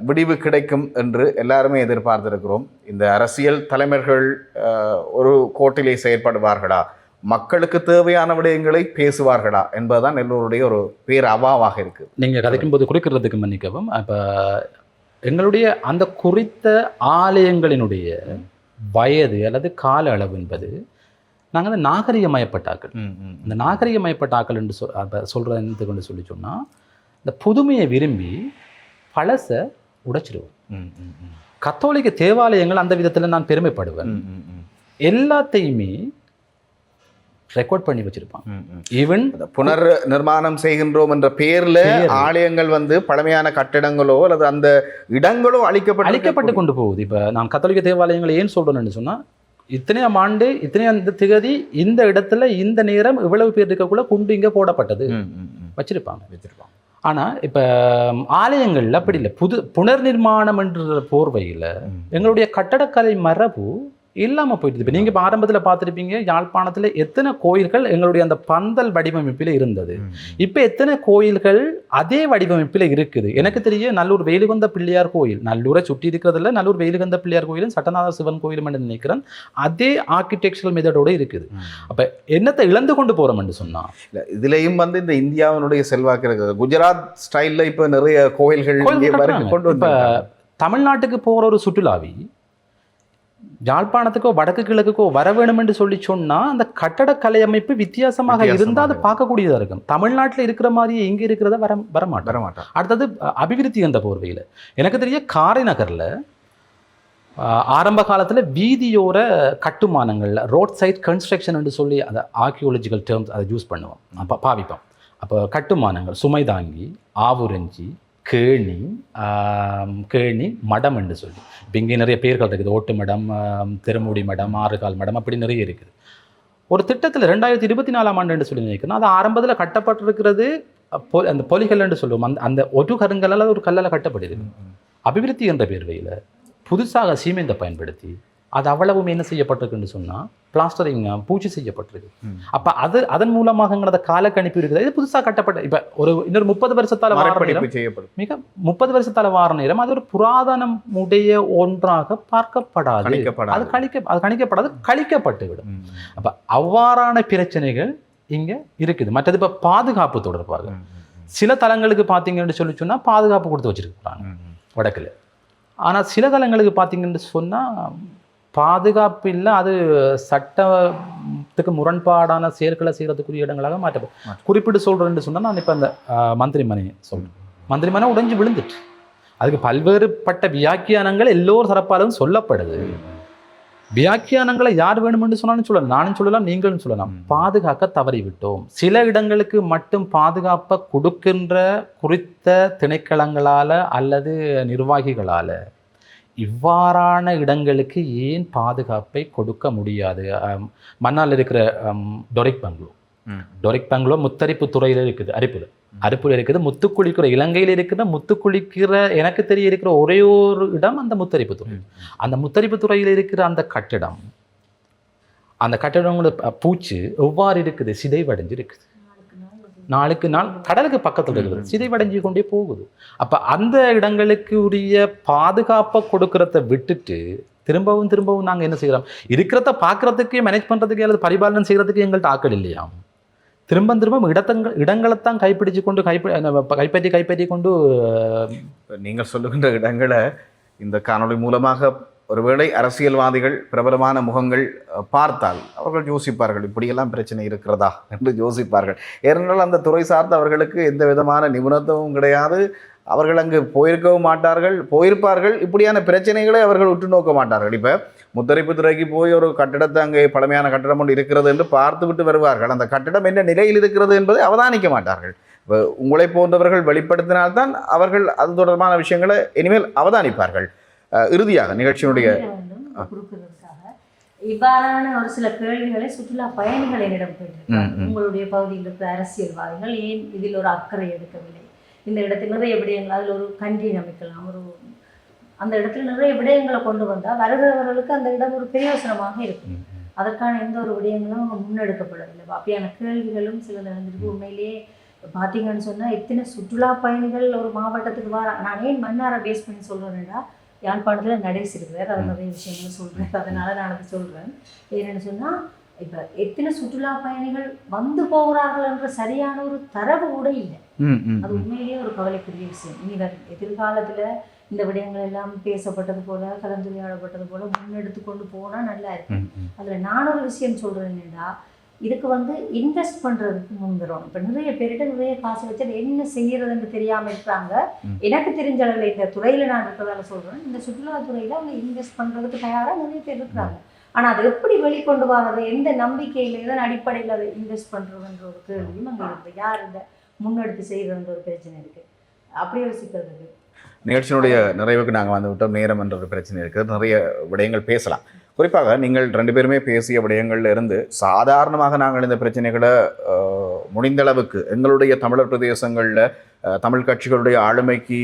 விடிவு கிடைக்கும் என்று எல்லாருமே எதிர்பார்த்திருக்கிறோம். இந்த அரசியல் தலைவர்கள் ஒரு கோட்டிலே செயற்படுவார்களா, மக்களுக்கு தேவையான விடயங்களை பேசுவார்களா என்பதுதான் எல்லோருடைய ஒரு பேர் அவாவாக இருக்குது. நீங்கள் கதைக்கும் போது குறிக்கிறதுக்கு மன்னிக்கவும், இப்போ எங்களுடைய அந்த குறித்த ஆலயங்களினுடைய வயது அல்லது கால அளவு என்பது நாங்கள் அந்த நாகரிகமயப்பட்டாக்கள், இந்த நாகரிகமயப்பட்டாக்கள் என்று சொல்கிறேன் கொண்டு சொல்லி சொன்னால் இந்த புதுமையை விரும்பி பழசை உடைச்சிடுவோம். கத்தோலிக்க தேவாலயங்கள் அந்த விதத்தில் நான் பெருமைப்படுவேன். எல்லாத்தையுமே ரெக்கார்ட் பண்ணி வச்சிருப்பாங்க. ஈவன் புனர் நிர்மாணம் செய்கின்றோம் என்ற பேர்ல ஆலயங்கள் பழமையான கட்டிடங்களோ அல்லது அந்த இடங்களோ அழிக்கப்பட்டு கொண்டு போகுது. இப்ப நான் கத்தோலிக்க தேவாலயங்களை ஏன் சொல்றேன்னு சொன்னா, இத்தனையாம் ஆண்டு இத்தனையாம் திகதி இந்த இடத்துல இந்த நேரம் இவ்வளவு பேர் இருக்கக்குள்ள குண்டு இங்க போடப்பட்டது வச்சிருப்பாங்க. ஆனா இப்ப ஆலயங்கள்ல அப்படி இல்லை. புனர் நிர்மாணம் என்ற போர்வையில எங்களுடைய கட்டடக்கலை மரபு இல்லாம போயிடுது. இப்போ நீங்க ஆரம்பத்தில் பார்த்துருப்பீங்க, யாழ்ப்பாணத்தில் எத்தனை கோயில்கள் எங்களுடைய அந்த பந்தல் வடிவமைப்பில் இருந்தது. இப்போ எத்தனை கோயில்கள் அதே வடிவமைப்பில் இருக்குது. எனக்கு தெரிய நல்லூர் வேலுகந்த பிள்ளையார் கோயில், நல்லூரை சுற்றி இருக்கிறதுல நல்லூர் வேலுகந்த பிள்ளையார் கோயிலும் சட்டநாத சிவன் கோயிலும் என்று நினைக்கிறேன், அதே ஆர்கிடெக்சரல் மெத்தடோடு இருக்குது. அப்போ என்னத்தை இழந்து கொண்டு போறோம்னு சொன்னா, இதுலேயும் இந்த இந்தியாவினுடைய செல்வாக்கு இருக்குது. குஜராத் ஸ்டைலில் இப்போ நிறைய கோயில்கள் இப்போ தமிழ்நாட்டுக்கு போகிற ஒரு சுற்றுலாவி யாழ்ப்பாணத்துக்கோ வடக்கு கிழக்குக்கோ வர வேணும் என்று சொல்லி சொன்னால் அந்த கட்டடக்கலை அமைப்பு வித்தியாசமாக இருந்தால் அது பார்க்கக்கூடியதாக இருக்கும். தமிழ்நாட்டில் இருக்கிற மாதிரியே இங்கே இருக்கிறத வரமாட்டோம். அடுத்தது அபிவிருத்தி என்ற போர்வையில் எனக்கு தெரிய காரைநகரில் ஆரம்ப காலத்தில் வீதியோர கட்டுமானங்களில் ரோட் சைட் கன்ஸ்ட்ரக்ஷன் என்று சொல்லி அந்த ஆர்கியோலஜிக்கல் டேர்ம்ஸ் அதை யூஸ் பண்ணுவோம், அப்போ பாவிப்போம். அப்போ கட்டுமானங்கள் சுமைதாங்கி, ஆவுரஞ்சி, கேணி மடம் என்று சொல்லி, இப்போ இங்கே நிறைய பேர்கள் இருக்குது. ஓட்டு மடம், திருமூடி மடம், ஆறுகால் மடம், அப்படி நிறைய இருக்குது. ஒரு திட்டத்தில் 2024ஆம் ஆண்டு என்று சொல்லி நினைக்கிறேன், அது ஆரம்பத்தில் கட்டப்பட்டிருக்கிறது அந்த பொலிகள் என்று சொல்லுவோம். அந்த ஒரு கருங்கல்லால் ஒரு கல்லால் கட்டப்படுது. அபிவிருத்தி என்ற பேர்வையில் புதுசாக சீமெந்தை பயன்படுத்தி அது அவ்வளவும் என்ன செய்யப்பட்டிருக்குன்னு சொன்னால் பிளாஸ்டரிங் பூச்சி செய்யப்பட்டிருக்கு. அப்போ அதன் மூலமாக அந்த காலக்கணிப்பு இருக்குது. இது புதுசாக கட்டப்பட்ட இப்போ இன்னொரு 30 வருஷத்தால் செய்யப்படும். மிக 30 வருஷத்தால் வார நேரம் அது ஒரு புராதனம் உடைய ஒன்றாக பார்க்கப்படாது, அது கணிக்கப்படாது, கழிக்கப்பட்டுவிடும். அப்போ அவ்வாறான பிரச்சனைகள் இங்கே இருக்குது. மற்றது இப்போ பாதுகாப்பு தொடர்பாக சில தலங்களுக்கு பார்த்தீங்கன்னு சொல்லி சொன்னால் பாதுகாப்பு கொடுத்து வச்சிருக்கிறாங்க வடக்கில். ஆனால் சில தலங்களுக்கு பார்த்தீங்கன்னு சொன்னால் பாதுகாப்பு இல்லை, அது சட்டத்துக்கு முரண்பாடான செயல்களை செய்கிறதுக்குரிய இடங்களாக மாற்றப்படும். குறிப்பிட்டு சொல்கிறேன்னு சொன்னால், நான் இப்போ அந்த மந்திரிமனை சொல்கிறேன், மந்திரிமனை உடைஞ்சு விழுந்துட்டு அதுக்கு பல்வேறுபட்ட வியாக்கியானங்கள் எல்லோரும் தரப்பாலும் சொல்லப்படுது. வியாக்கியானங்களை யார் வேணுமென்று சொன்னாலும் சொல்லலாம், நானும் சொல்லலாம், நீங்களும் சொல்லலாம். பாதுகாக்க தவறிவிட்டோம். சில இடங்களுக்கு மட்டும் பாதுகாப்பை கொடுக்கின்ற குறித்த திணைக்களங்களால் அல்லது நிர்வாகிகளால் இவ்வாறான இடங்களுக்கு ஏன் பாதுகாப்பை கொடுக்க முடியாது? மன்னால் இருக்கிற டொரிக் பங்களோ முத்தரிப்பு துறையில் இருக்குது, அரிப்புல இருக்குது, முத்துக்குளிக்கிற இலங்கையில் இருக்கிற முத்துக்குளிக்கிற எனக்கு தெரிய இருக்கிற ஒரே ஒரு இடம் அந்த முத்தரிப்பு துறை. அந்த முத்தரிப்பு துறையில் இருக்கிற அந்த கட்டிடங்களோட பூச்சு எவ்வாறு இருக்குது? சிதைவடைஞ்சு இருக்குது. நாளுக்கு நாள் கடலுக்கு பக்கத்தில் இருக்குது, சிதைவடைஞ்சு கொண்டே போகுது. அப்போ அந்த இடங்களுக்கு உரிய பாதுகாப்பை கொடுக்கறத விட்டுட்டு திரும்பவும் திரும்பவும் நாங்கள் என்ன செய்கிறோம், இருக்கிறத பார்க்குறதுக்கே மேனேஜ் பண்ணுறதுக்கே அல்லது பரிபாலனம் செய்கிறதுக்கு எங்கள்கிட்ட ஆக்கள் இல்லையா. திரும்ப இடங்களைத்தான் கைப்பிடிச்சு கொண்டு கைப்பற்றி கொண்டு நீங்கள் சொல்லுகின்ற இடங்களை இந்த காணொளி மூலமாக ஒருவேளை அரசியல்வாதிகள் பிரபலமான முகங்கள் பார்த்தால் அவர்கள் யோசிப்பார்கள், இப்படியெல்லாம் பிரச்சனை இருக்கிறதா என்று யோசிப்பார்கள். ஏனென்றால் அந்த துறை சார்ந்த அவர்களுக்கு எந்த விதமான நிபுணத்துவம் கிடையாது. அவர்கள் அங்கு போயிருக்கவும் மாட்டார்கள், போயிருப்பார்கள், இப்படியான பிரச்சனைகளை அவர்கள் உற்று நோக்க மாட்டார்கள். இப்போ முத்தரைப்பு துறைக்கு போய் ஒரு கட்டிடத்தை அங்கே பழமையான கட்டிடம் ஒன்று இருக்கிறது என்று பார்த்துவிட்டு வருவார்கள். அந்த கட்டிடம் என்ன நிலையில் இருக்கிறது என்பதை அவதானிக்க மாட்டார்கள். இப்போ உங்களை போன்றவர்கள் வெளிப்படுத்தினால்தான் அவர்கள் அது தொடர்பான விஷயங்களை இனிமேல் அவதானிப்பார்கள். இறுதியாக நிகழ்ச்சியினுடைய இவ்வாறான ஒரு சில கேள்விகளை சுற்றுலா பயணிகள் என்னிடம் கேட்டிருக்காங்க. உங்களுடைய பகுதியில் இருக்கிற அரசியல்வாதிகள் ஏன் இதில் ஒரு அக்கறை எடுக்கவில்லை, இந்த இடத்தில் நிறைய விடயங்கள், அதில் ஒரு கண்டி அமைக்கலாம், ஒரு அந்த இடத்துல நிறைய விடயங்களை கொண்டு வந்தால் வருகிறவர்களுக்கு அந்த இடம் ஒரு பிரயோசனமாக இருக்கும். அதற்கான எந்த ஒரு விடயங்களும் அவங்க முன்னெடுக்கப்படவில்லை. அப்படியான கேள்விகளும் சில நடந்திருக்கு. உண்மையிலேயே பார்த்தீங்கன்னு சொன்னால் எத்தனை சுற்றுலா பயணிகள் ஒரு மாவட்டத்துக்கு வர, நான் ஏன் மன்னாரை பேஸ் பண்ணி சொல்கிறேன்னா, யாழ்ப்பாணத்தில் நடேசி இருக்கிறார், அது நிறைய விஷயங்கள் சொல்கிறேன், அதனால நான் அதை சொல்கிறேன். ஏன்னு சொன்னால் இப்போ எத்தனை சுற்றுலா பயணிகள் வந்து போகிறார்கள் என்ற சரியான ஒரு தரவு கூட இல்லை. அது உண்மையிலேயே ஒரு கவலைக்குரிய விஷயம். இனி எதிர்காலத்தில் இந்த விடயங்கள் எல்லாம் பேசப்பட்டது போல, கலந்துரையாடப்பட்டது போல முன்னெடுத்து கொண்டு போனால் நல்லா இருக்கும். அதில் நான் ஒரு விஷயம் சொல்கிறேன் என்னென்னா, இதுக்கு இன்வெஸ்ட் பண்ணுறதுக்கு முன்வரும். இப்போ நிறைய பேர்கிட்ட நிறைய காசு வச்சு அது என்ன செய்யறதுன்னு தெரியாமல் இருக்கிறாங்க. எனக்கு தெரிஞ்ச அளவில் இந்த துறையில் நான் இருக்கிறதால சொல்கிறேன், இந்த சுற்றுலாத்துறையில் அவங்க இன்வெஸ்ட் பண்ணுறதுக்கு தயாராக நிறைய பேர் இருக்கிறாங்க. ஆனால் அது எப்படி வெளிக்கொண்டு வர்றது, எந்த நம்பிக்கையில், எதன் அடிப்படையில் அதை இன்வெஸ்ட் பண்ணுறதுன்ற ஒரு கேள்வியும் அங்கே இருக்குது. யார் இந்த முன்னெடுத்து செய்கிறதுன்ற ஒரு பிரச்சனை இருக்குது. அப்படி யோசிக்கிறது. நிகழ்ச்சியினுடைய நிறைவுக்கு நாங்கள் வந்து விட்டோம். நேரம் என்ற ஒரு பிரச்சனை இருக்குது. நிறைய விடயங்கள் பேசலாம். குறிப்பாக நீங்கள் 2 பேருமே பேசிய விடயங்கள்ல இருந்து சாதாரணமாக நாங்கள் இந்த பிரச்சனைகளை முடிந்தளவுக்கு எங்களுடைய தமிழர் பிரதேசங்களில் தமிழ் கட்சிகளுடைய ஆளுமைக்கு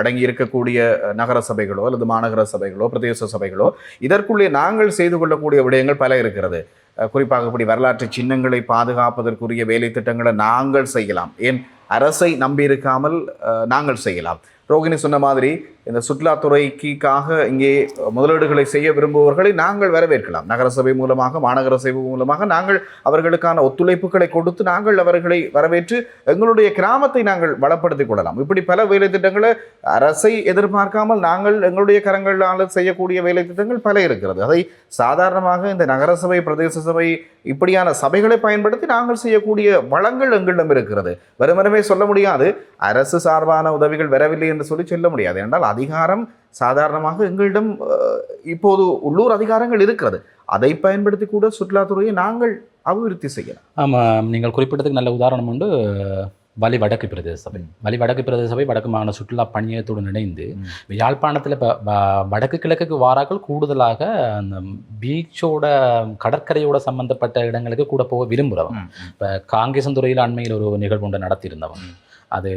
அடங்கி இருக்கக்கூடிய நகர சபைகளோ அல்லது மாநகர சபைகளோ பிரதேச சபைகளோ இதற்குள்ளே நாங்கள் செய்து கொள்ளக்கூடிய விடயங்கள் பல இருக்கிறது. குறிப்பாக இப்படி வரலாற்று சின்னங்களை பாதுகாப்பதற்குரிய வேலை திட்டங்களை நாங்கள் செய்யலாம். ஏன் அரசை நம்பியிருக்காமல் நாங்கள் செய்யலாம். ரோகிணி சொன்ன மாதிரி இந்த சுற்றுலாத்துறைக்காக இங்கே முதலீடுகளை செய்ய விரும்புபவர்களை நாங்கள் வரவேற்கலாம். நகரசபை மூலமாக மாநகர சபை மூலமாக நாங்கள் அவர்களுக்கான ஒத்துழைப்புகளை கொடுத்து நாங்கள் அவர்களை வரவேற்று எங்களுடைய கிராமத்தை நாங்கள் வளப்படுத்திக் கொள்ளலாம். இப்படி பல வேலை திட்டங்களை அரசை எதிர்பார்க்காமல் நாங்கள் எங்களுடைய கரங்களால் செய்யக்கூடிய வேலை திட்டங்கள் பல இருக்கிறது. அதை சாதாரணமாக இந்த நகரசபை பிரதேச சபை இப்படியான சபைகளை பயன்படுத்தி நாங்கள் செய்யக்கூடிய வளங்கள் எங்களிடம் இருக்கிறது. வெறுமனவே சொல்ல முடியாது அரசு சார்பான உதவிகள் வரவில்லை என்று சொல்ல முடியாது. என்றால் அதிகாரம் சாதாரணமாக எங்களிடம் இப்போது உள்ளூர் அதிகாரங்கள் இருக்கிறது. அதை பயன்படுத்தி கூட சுற்றுலாத்துறையை நாங்கள் அபிவிருத்தி செய்யலாம். ஆமாம், நீங்கள் குறிப்பிட்டதுக்கு நல்ல உதாரணம் உண்டு. வலி வடக்கு பிரதேச சபை. வடக்கு பிரதேச சபை வடக்கு மாகாண சுற்றுலா பணியத்துடன் இணைந்து யாழ்ப்பாணத்தில் இப்போ வடக்கு கிழக்குக்கு வாராக்கள் கூடுதலாக அந்த பீச்சோட கடற்கரையோட சம்பந்தப்பட்ட இடங்களுக்கு கூட போக விரும்புகிறவன். இப்போ காங்கேசந்துறையில் அண்மையில் ஒரு நிகழ்வு ஒன்று நடத்தியிருந்தவன். அது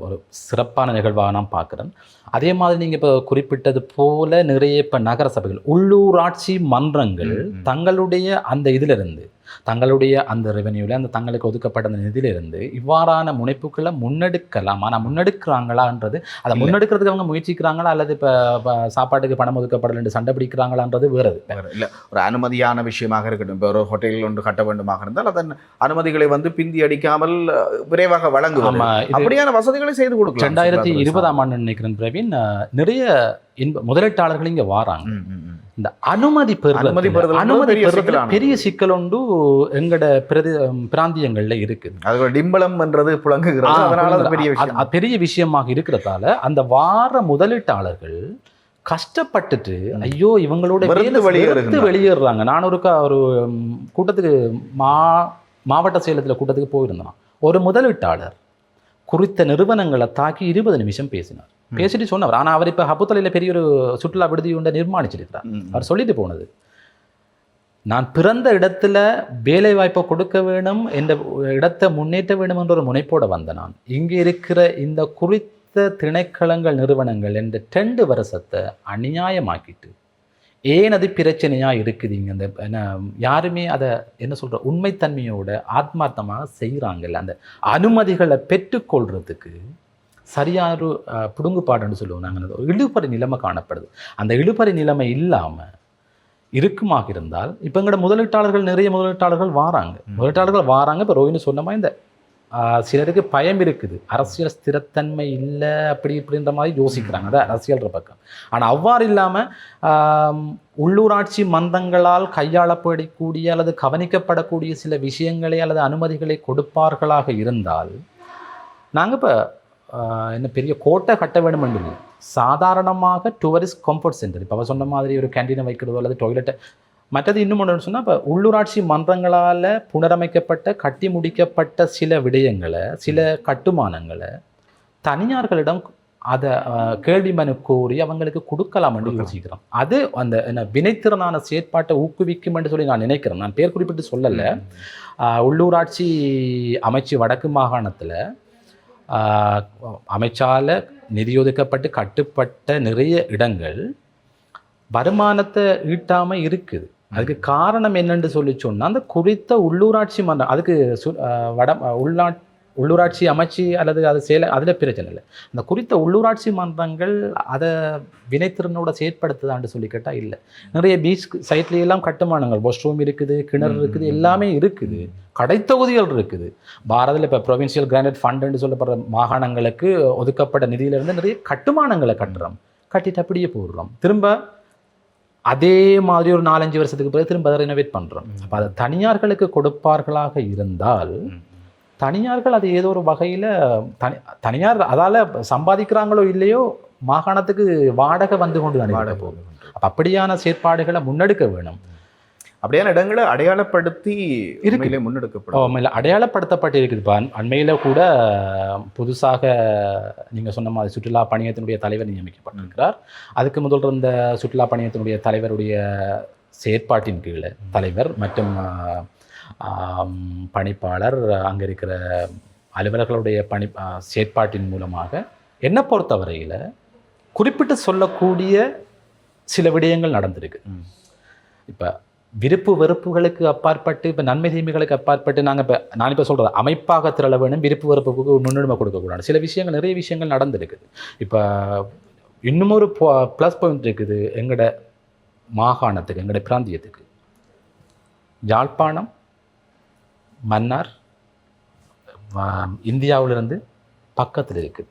ஒரு சிறப்பான நிகழ்வாக நான் பார்க்குறேன். அதே மாதிரி நீங்கள் இப்போ குறிப்பிட்டது போல நிறைய இப்போ நகர சபைகள், உள்ளூராட்சி மன்றங்கள் தங்களுடைய அந்த இதிலிருந்து, தங்களுடைய அந்த ரெவென்யூவில் அந்த தங்களுக்கு ஒதுக்கப்பட்ட அந்த நிதியிலிருந்து இவ்வாறான முனைப்புக்களை முன்னெடுக்கலாம். ஆனால் முன்னெடுக்கிறாங்களான்றது, அதை முன்னெடுக்கிறதுக்கு அவங்க முயற்சிக்கிறாங்களா அல்லது இப்போ சாப்பாட்டுக்கு பணம் ஒதுக்கப்படல சண்டை பிடிக்கிறாங்களான்றது வேறு இல்லை. ஒரு அனுமதியான விஷயமாக இருக்கட்டும். இப்போ ஒரு ஹோட்டலில் ஒன்று கட்ட வேண்டுமாக இருந்தால் அதன் அனுமதிகளை பிந்தி அடிக்காமல் விரைவாக வழங்குவோம். அப்படியான வசதிகளை செய்து கொடுக்கலாம். 2020ஆம் ஆண்டு நினைக்கிறேன் பிரவீன், நிறைய முதலீட்டாளர்கள் இங்கே வாராங்க. இந்த அனுமதி பெறுறது பெரிய சிக்கல் ஒன்று எங்கட பிராந்தியங்கள்ல இருக்குது. அது டிம்பளம் என்றது புழங்குகிறது. அதனால பெரிய விஷயமாக இருக்கிறதால அந்த வார முதலீட்டாளர்கள் கஷ்டப்பட்டுட்டு ஐயோ இவங்களோட வெளியேறாங்க. நான் ஒரு கூட்டத்துக்கு மாவட்ட செயலத்தில் கூட்டத்துக்கு போயிருந்தேன். ஒரு முதலீட்டாளர் குறித்த நிறுவனங்களை தாக்கி 20 நிமிஷம் பேசினார். பேசிட்டு சொன்னவர். ஆனால் அவர் இப்போ ஹப்புத்தலையில் பெரிய ஒரு சுற்றுலா விடுதி ஒன்றை நிர்மாணிச்சிருக்கிறார். அவர் சொல்லிட்டு போனது, நான் பிறந்த இடத்துல வேலை வாய்ப்பை கொடுக்க வேணும், என்ற இடத்தை முன்னேற்ற வேணும் என்ற ஒரு முனைப்போடு வந்த நான் இங்கே இருக்கிற இந்த குறித்த திணைக்களங்கள் நிறுவனங்கள் என்ற 2 வருஷத்தை அநியாயமாக்கிட்டு ஏன் அது பிரச்சனையாக இருக்குதுங்க. அந்த என்ன யாருமே அதை என்ன சொல்கிற உண்மைத்தன்மையோட ஆத்மார்த்தமாக செய்கிறாங்கல்ல, அந்த அனுமதிகளை பெற்றுக்கொள்றதுக்கு சரியான ஒரு புடுங்குப்பாடுன்னு சொல்லுவோம் நாங்கள், ஒரு இழுபறி நிலைமை காணப்படுது. அந்த இழுபறி நிலைமை இல்லாமல் இருக்குமாக இருந்தால் இப்போ எங்களோட முதலீட்டாளர்கள் நிறைய முதலீட்டாளர்கள் வாராங்க. இப்போ ரோஹினி சொன்ன மாதிரி இந்த சிலருக்கு பயம் இருக்குது, அரசியல் ஸ்திரத்தன்மை இல்லை அப்படி இப்படின்ற மாதிரி யோசிக்கிறாங்க, அதான் அரசியல்ன்ற பக்கம். ஆனால் அவ்வாறு இல்லாமல் உள்ளூராட்சி மன்றங்களால் கையாளப்படக்கூடிய அல்லது கவனிக்கப்படக்கூடிய சில விஷயங்களை அல்லது அனுமதிகளை கொடுப்பார்களாக இருந்தால் நாங்கள் இப்போ என்ன பெரிய கோட்டை கட்ட வேண்டும் என்று இல்லை, சாதாரணமாக டூரிஸ்ட் கம்ஃபர்ட் சென்டர், இப்போ அவர் சொன்ன மாதிரி ஒரு கேண்டீனை வைக்கிறதோ அல்லது டாய்லெட்டை, மற்றது இன்னும் ஒன்று சொன்னால் இப்போ உள்ளூராட்சி மன்றங்களால் புனரமைக்கப்பட்ட கட்டி முடிக்கப்பட்ட சில விடயங்களை, சில கட்டுமானங்களை தனியார்களிடம் அதை கேள்வி மனு கோரி அவங்களுக்கு கொடுக்கலாம் என்று யோசிக்கிறோம். அது அந்த என்ன வினைத்திறனான செயற்பாட்டை ஊக்குவிக்கும் என்று சொல்லி நான் நினைக்கிறேன். நான் பேர் குறிப்பிட்டு சொல்லலை. உள்ளூராட்சி அமைச்சு வடக்கு மாகாணத்தில் அமைச்சால நிதி ஒதுக்கப்பட்டு கட்டுப்பட்ட நிறைய இடங்கள் வருமானத்தை ஈட்டாமல் இருக்குது. அதுக்கு காரணம் என்னென்று சொல்லி சொன்னால் அந்த குறித்த உள்ளூராட்சி மன்றம், அதுக்கு உள்ளூராட்சி அமைச்சு அல்லது அது அதில் பிரச்சனை இல்லை. அந்த குறித்த உள்ளூராட்சி மன்றங்கள் அதை வினைத்திறனோட செயற்படுத்துதான்னு சொல்லி கேட்டால் இல்லை. நிறைய பீச் சைட்லேயெல்லாம் கட்டுமானங்கள், வாஷ்ரூம் இருக்குது, கிணறு இருக்குது, எல்லாமே இருக்குது, கடைத்தொகுதிகள் இருக்குது. பாரதில் இப்போ ப்ரொவின்சியல் கிராண்டட் ஃபண்டுன்னு சொல்லப்படுற மாகாணங்களுக்கு ஒதுக்கப்பட்ட நிதியிலிருந்து நிறைய கட்டுமானங்களை கட்டிட்டு அப்படியே போடுறோம். திரும்ப அதே மாதிரி ஒரு 4-5 வருஷத்துக்கு பிறகு திரும்ப அதை ரெனோவேட் பண்ணுறோம். அப்போ அதை தனியார்களுக்கு கொடுப்பார்களாக இருந்தால் தனியார்கள் அது ஏதோ ஒரு வகையில் தனியார் அதால் சம்பாதிக்கிறாங்களோ இல்லையோ மாகாணத்துக்கு வாடகை வந்து கொண்டு வாடகை போகுது. அப்போ அப்படியான செயற்பாடுகளை முன்னெடுக்க வேணும். அப்படியான இடங்களை அடையாளப்படுத்தி இருக்கு முன்னெடுக்கப்படும். இல்லை, அடையாளப்படுத்தப்பட்டு இருக்குதுப்பா. அண்மையில் கூட புதுசாக நீங்கள் சொன்ன மாதிரி சுற்றுலா பணியத்தினுடைய தலைவர் நியமிக்கப்பட்டிருக்கிறார். அதுக்கு முதல் இருந்த சுற்றுலா பணியத்தினுடைய தலைவருடைய செயற்பாட்டின் கீழே தலைவர் மற்றும் பணிப்பாளர், அங்கே இருக்கிற அலுவலர்களுடைய செயற்பாட்டின் மூலமாக என்னை பொறுத்தவரையில் குறிப்பிட்டு சொல்லக்கூடிய சில விடயங்கள் நடந்திருக்கு. இப்போ விருப்பு வெறுப்புகளுக்கு அப்பாற்பட்டு, இப்போ நன்மை தீமைகளுக்கு அப்பாற்பட்டு நான் இப்போ சொல்கிறது அமைப்பாக திரள வேணும், விருப்பு வெறுப்புக்கு முன்னுரிமை கொடுக்கக்கூடாது. சில விஷயங்கள், நிறைய விஷயங்கள் நடந்திருக்குது. இப்போ இன்னும் ஒரு ப்ளஸ் பாயிண்ட் இருக்குது எங்களோட மாகாணத்துக்கு, எங்களோட பிராந்தியத்துக்கு. யாழ்ப்பாணம், மன்னார் இந்தியாவிலிருந்து பக்கத்தில் இருக்குது.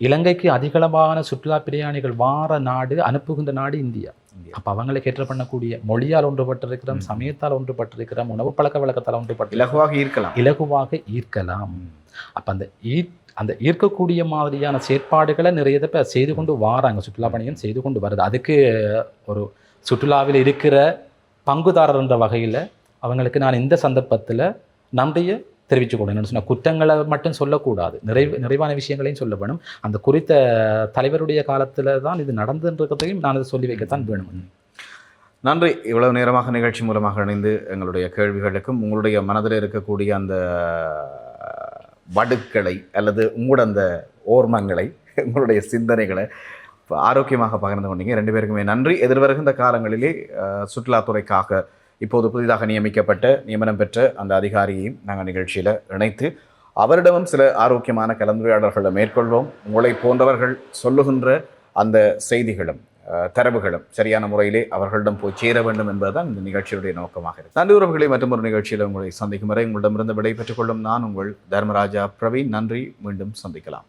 இலங்கைக்கு அதிகளவான சுற்றுலா பிரயாணிகள் வார நாடு, அனுப்புகின்ற நாடு இந்தியா. அப்போ அவங்களை கேட்ட பண்ணக்கூடிய மொழியால் ஒன்றுபட்டிருக்கிறோம், சமயத்தால் ஒன்றுபட்டிருக்கிறோம், உணவு பழக்க வழக்கத்தால் ஒன்றுபட்டு இலகுவாக ஈர்க்கலாம். அப்போ அந்த ஈர்க்கக்கூடிய மாதிரியான செயற்பாடுகளை நிறைய இப்போ செய்து கொண்டு வாராங்க, சுற்றுலா பணியும் செய்து கொண்டு வருது. அதுக்கு ஒரு சுற்றுலாவில் இருக்கிற பங்குதாரர் என்ற வகையில் அவங்களுக்கு நான் இந்த சந்தர்ப்பத்தில் நன்றியை தெரிவித்துக்கொள்ளணும். என்னென்னு சொன்னால் குற்றங்களை மட்டும் சொல்லக்கூடாது, நிறைவான விஷயங்களையும் சொல்ல வேணும். அந்த குறித்த தலைவருடைய காலத்தில் தான் இது நடந்துன்றதையும் நான் அதை சொல்லி வைக்கத்தான் வேணும். நன்றி. இவ்வளவு நேரமாக நிகழ்ச்சி மூலமாக இணைந்து எங்களுடைய கேள்விகளுக்கும் உங்களுடைய மனதில் இருக்கக்கூடிய அந்த வடுக்களை அல்லது உங்களோட அந்த ஓர்மங்களை, உங்களுடைய சிந்தனைகளை ஆரோக்கியமாக பகிர்ந்து கொண்டீங்க. 2 பேருக்குமே நன்றி. எதிர்வருகின்ற காலங்களிலே சுற்றுலாத்துறைக்காக இப்போது புதிதாக நியமனம் பெற்ற அந்த அதிகாரியையும் நாங்கள் நிகழ்ச்சியில் இணைத்து அவரிடமும் சில ஆரோக்கியமான கலந்துரையாடல்களை மேற்கொள்வோம். உங்களை போன்றவர்கள் சொல்லுகின்ற அந்த செய்திகளும் தரவுகளும் சரியான முறையிலே அவர்களிடம் போய் சேர வேண்டும் என்பதுதான் இந்த நிகழ்ச்சியுடைய நோக்கமாக இருக்கு. நன்றி உறவுகளை, மற்றும் ஒரு நிகழ்ச்சியில் உங்களை சந்திக்கும் வரை உங்களிடமிருந்து விடை பெற்றுக் கொள்ளும் நான் உங்கள் தர்மராஜா பிரவீன். நன்றி. மீண்டும் சந்திக்கலாம்.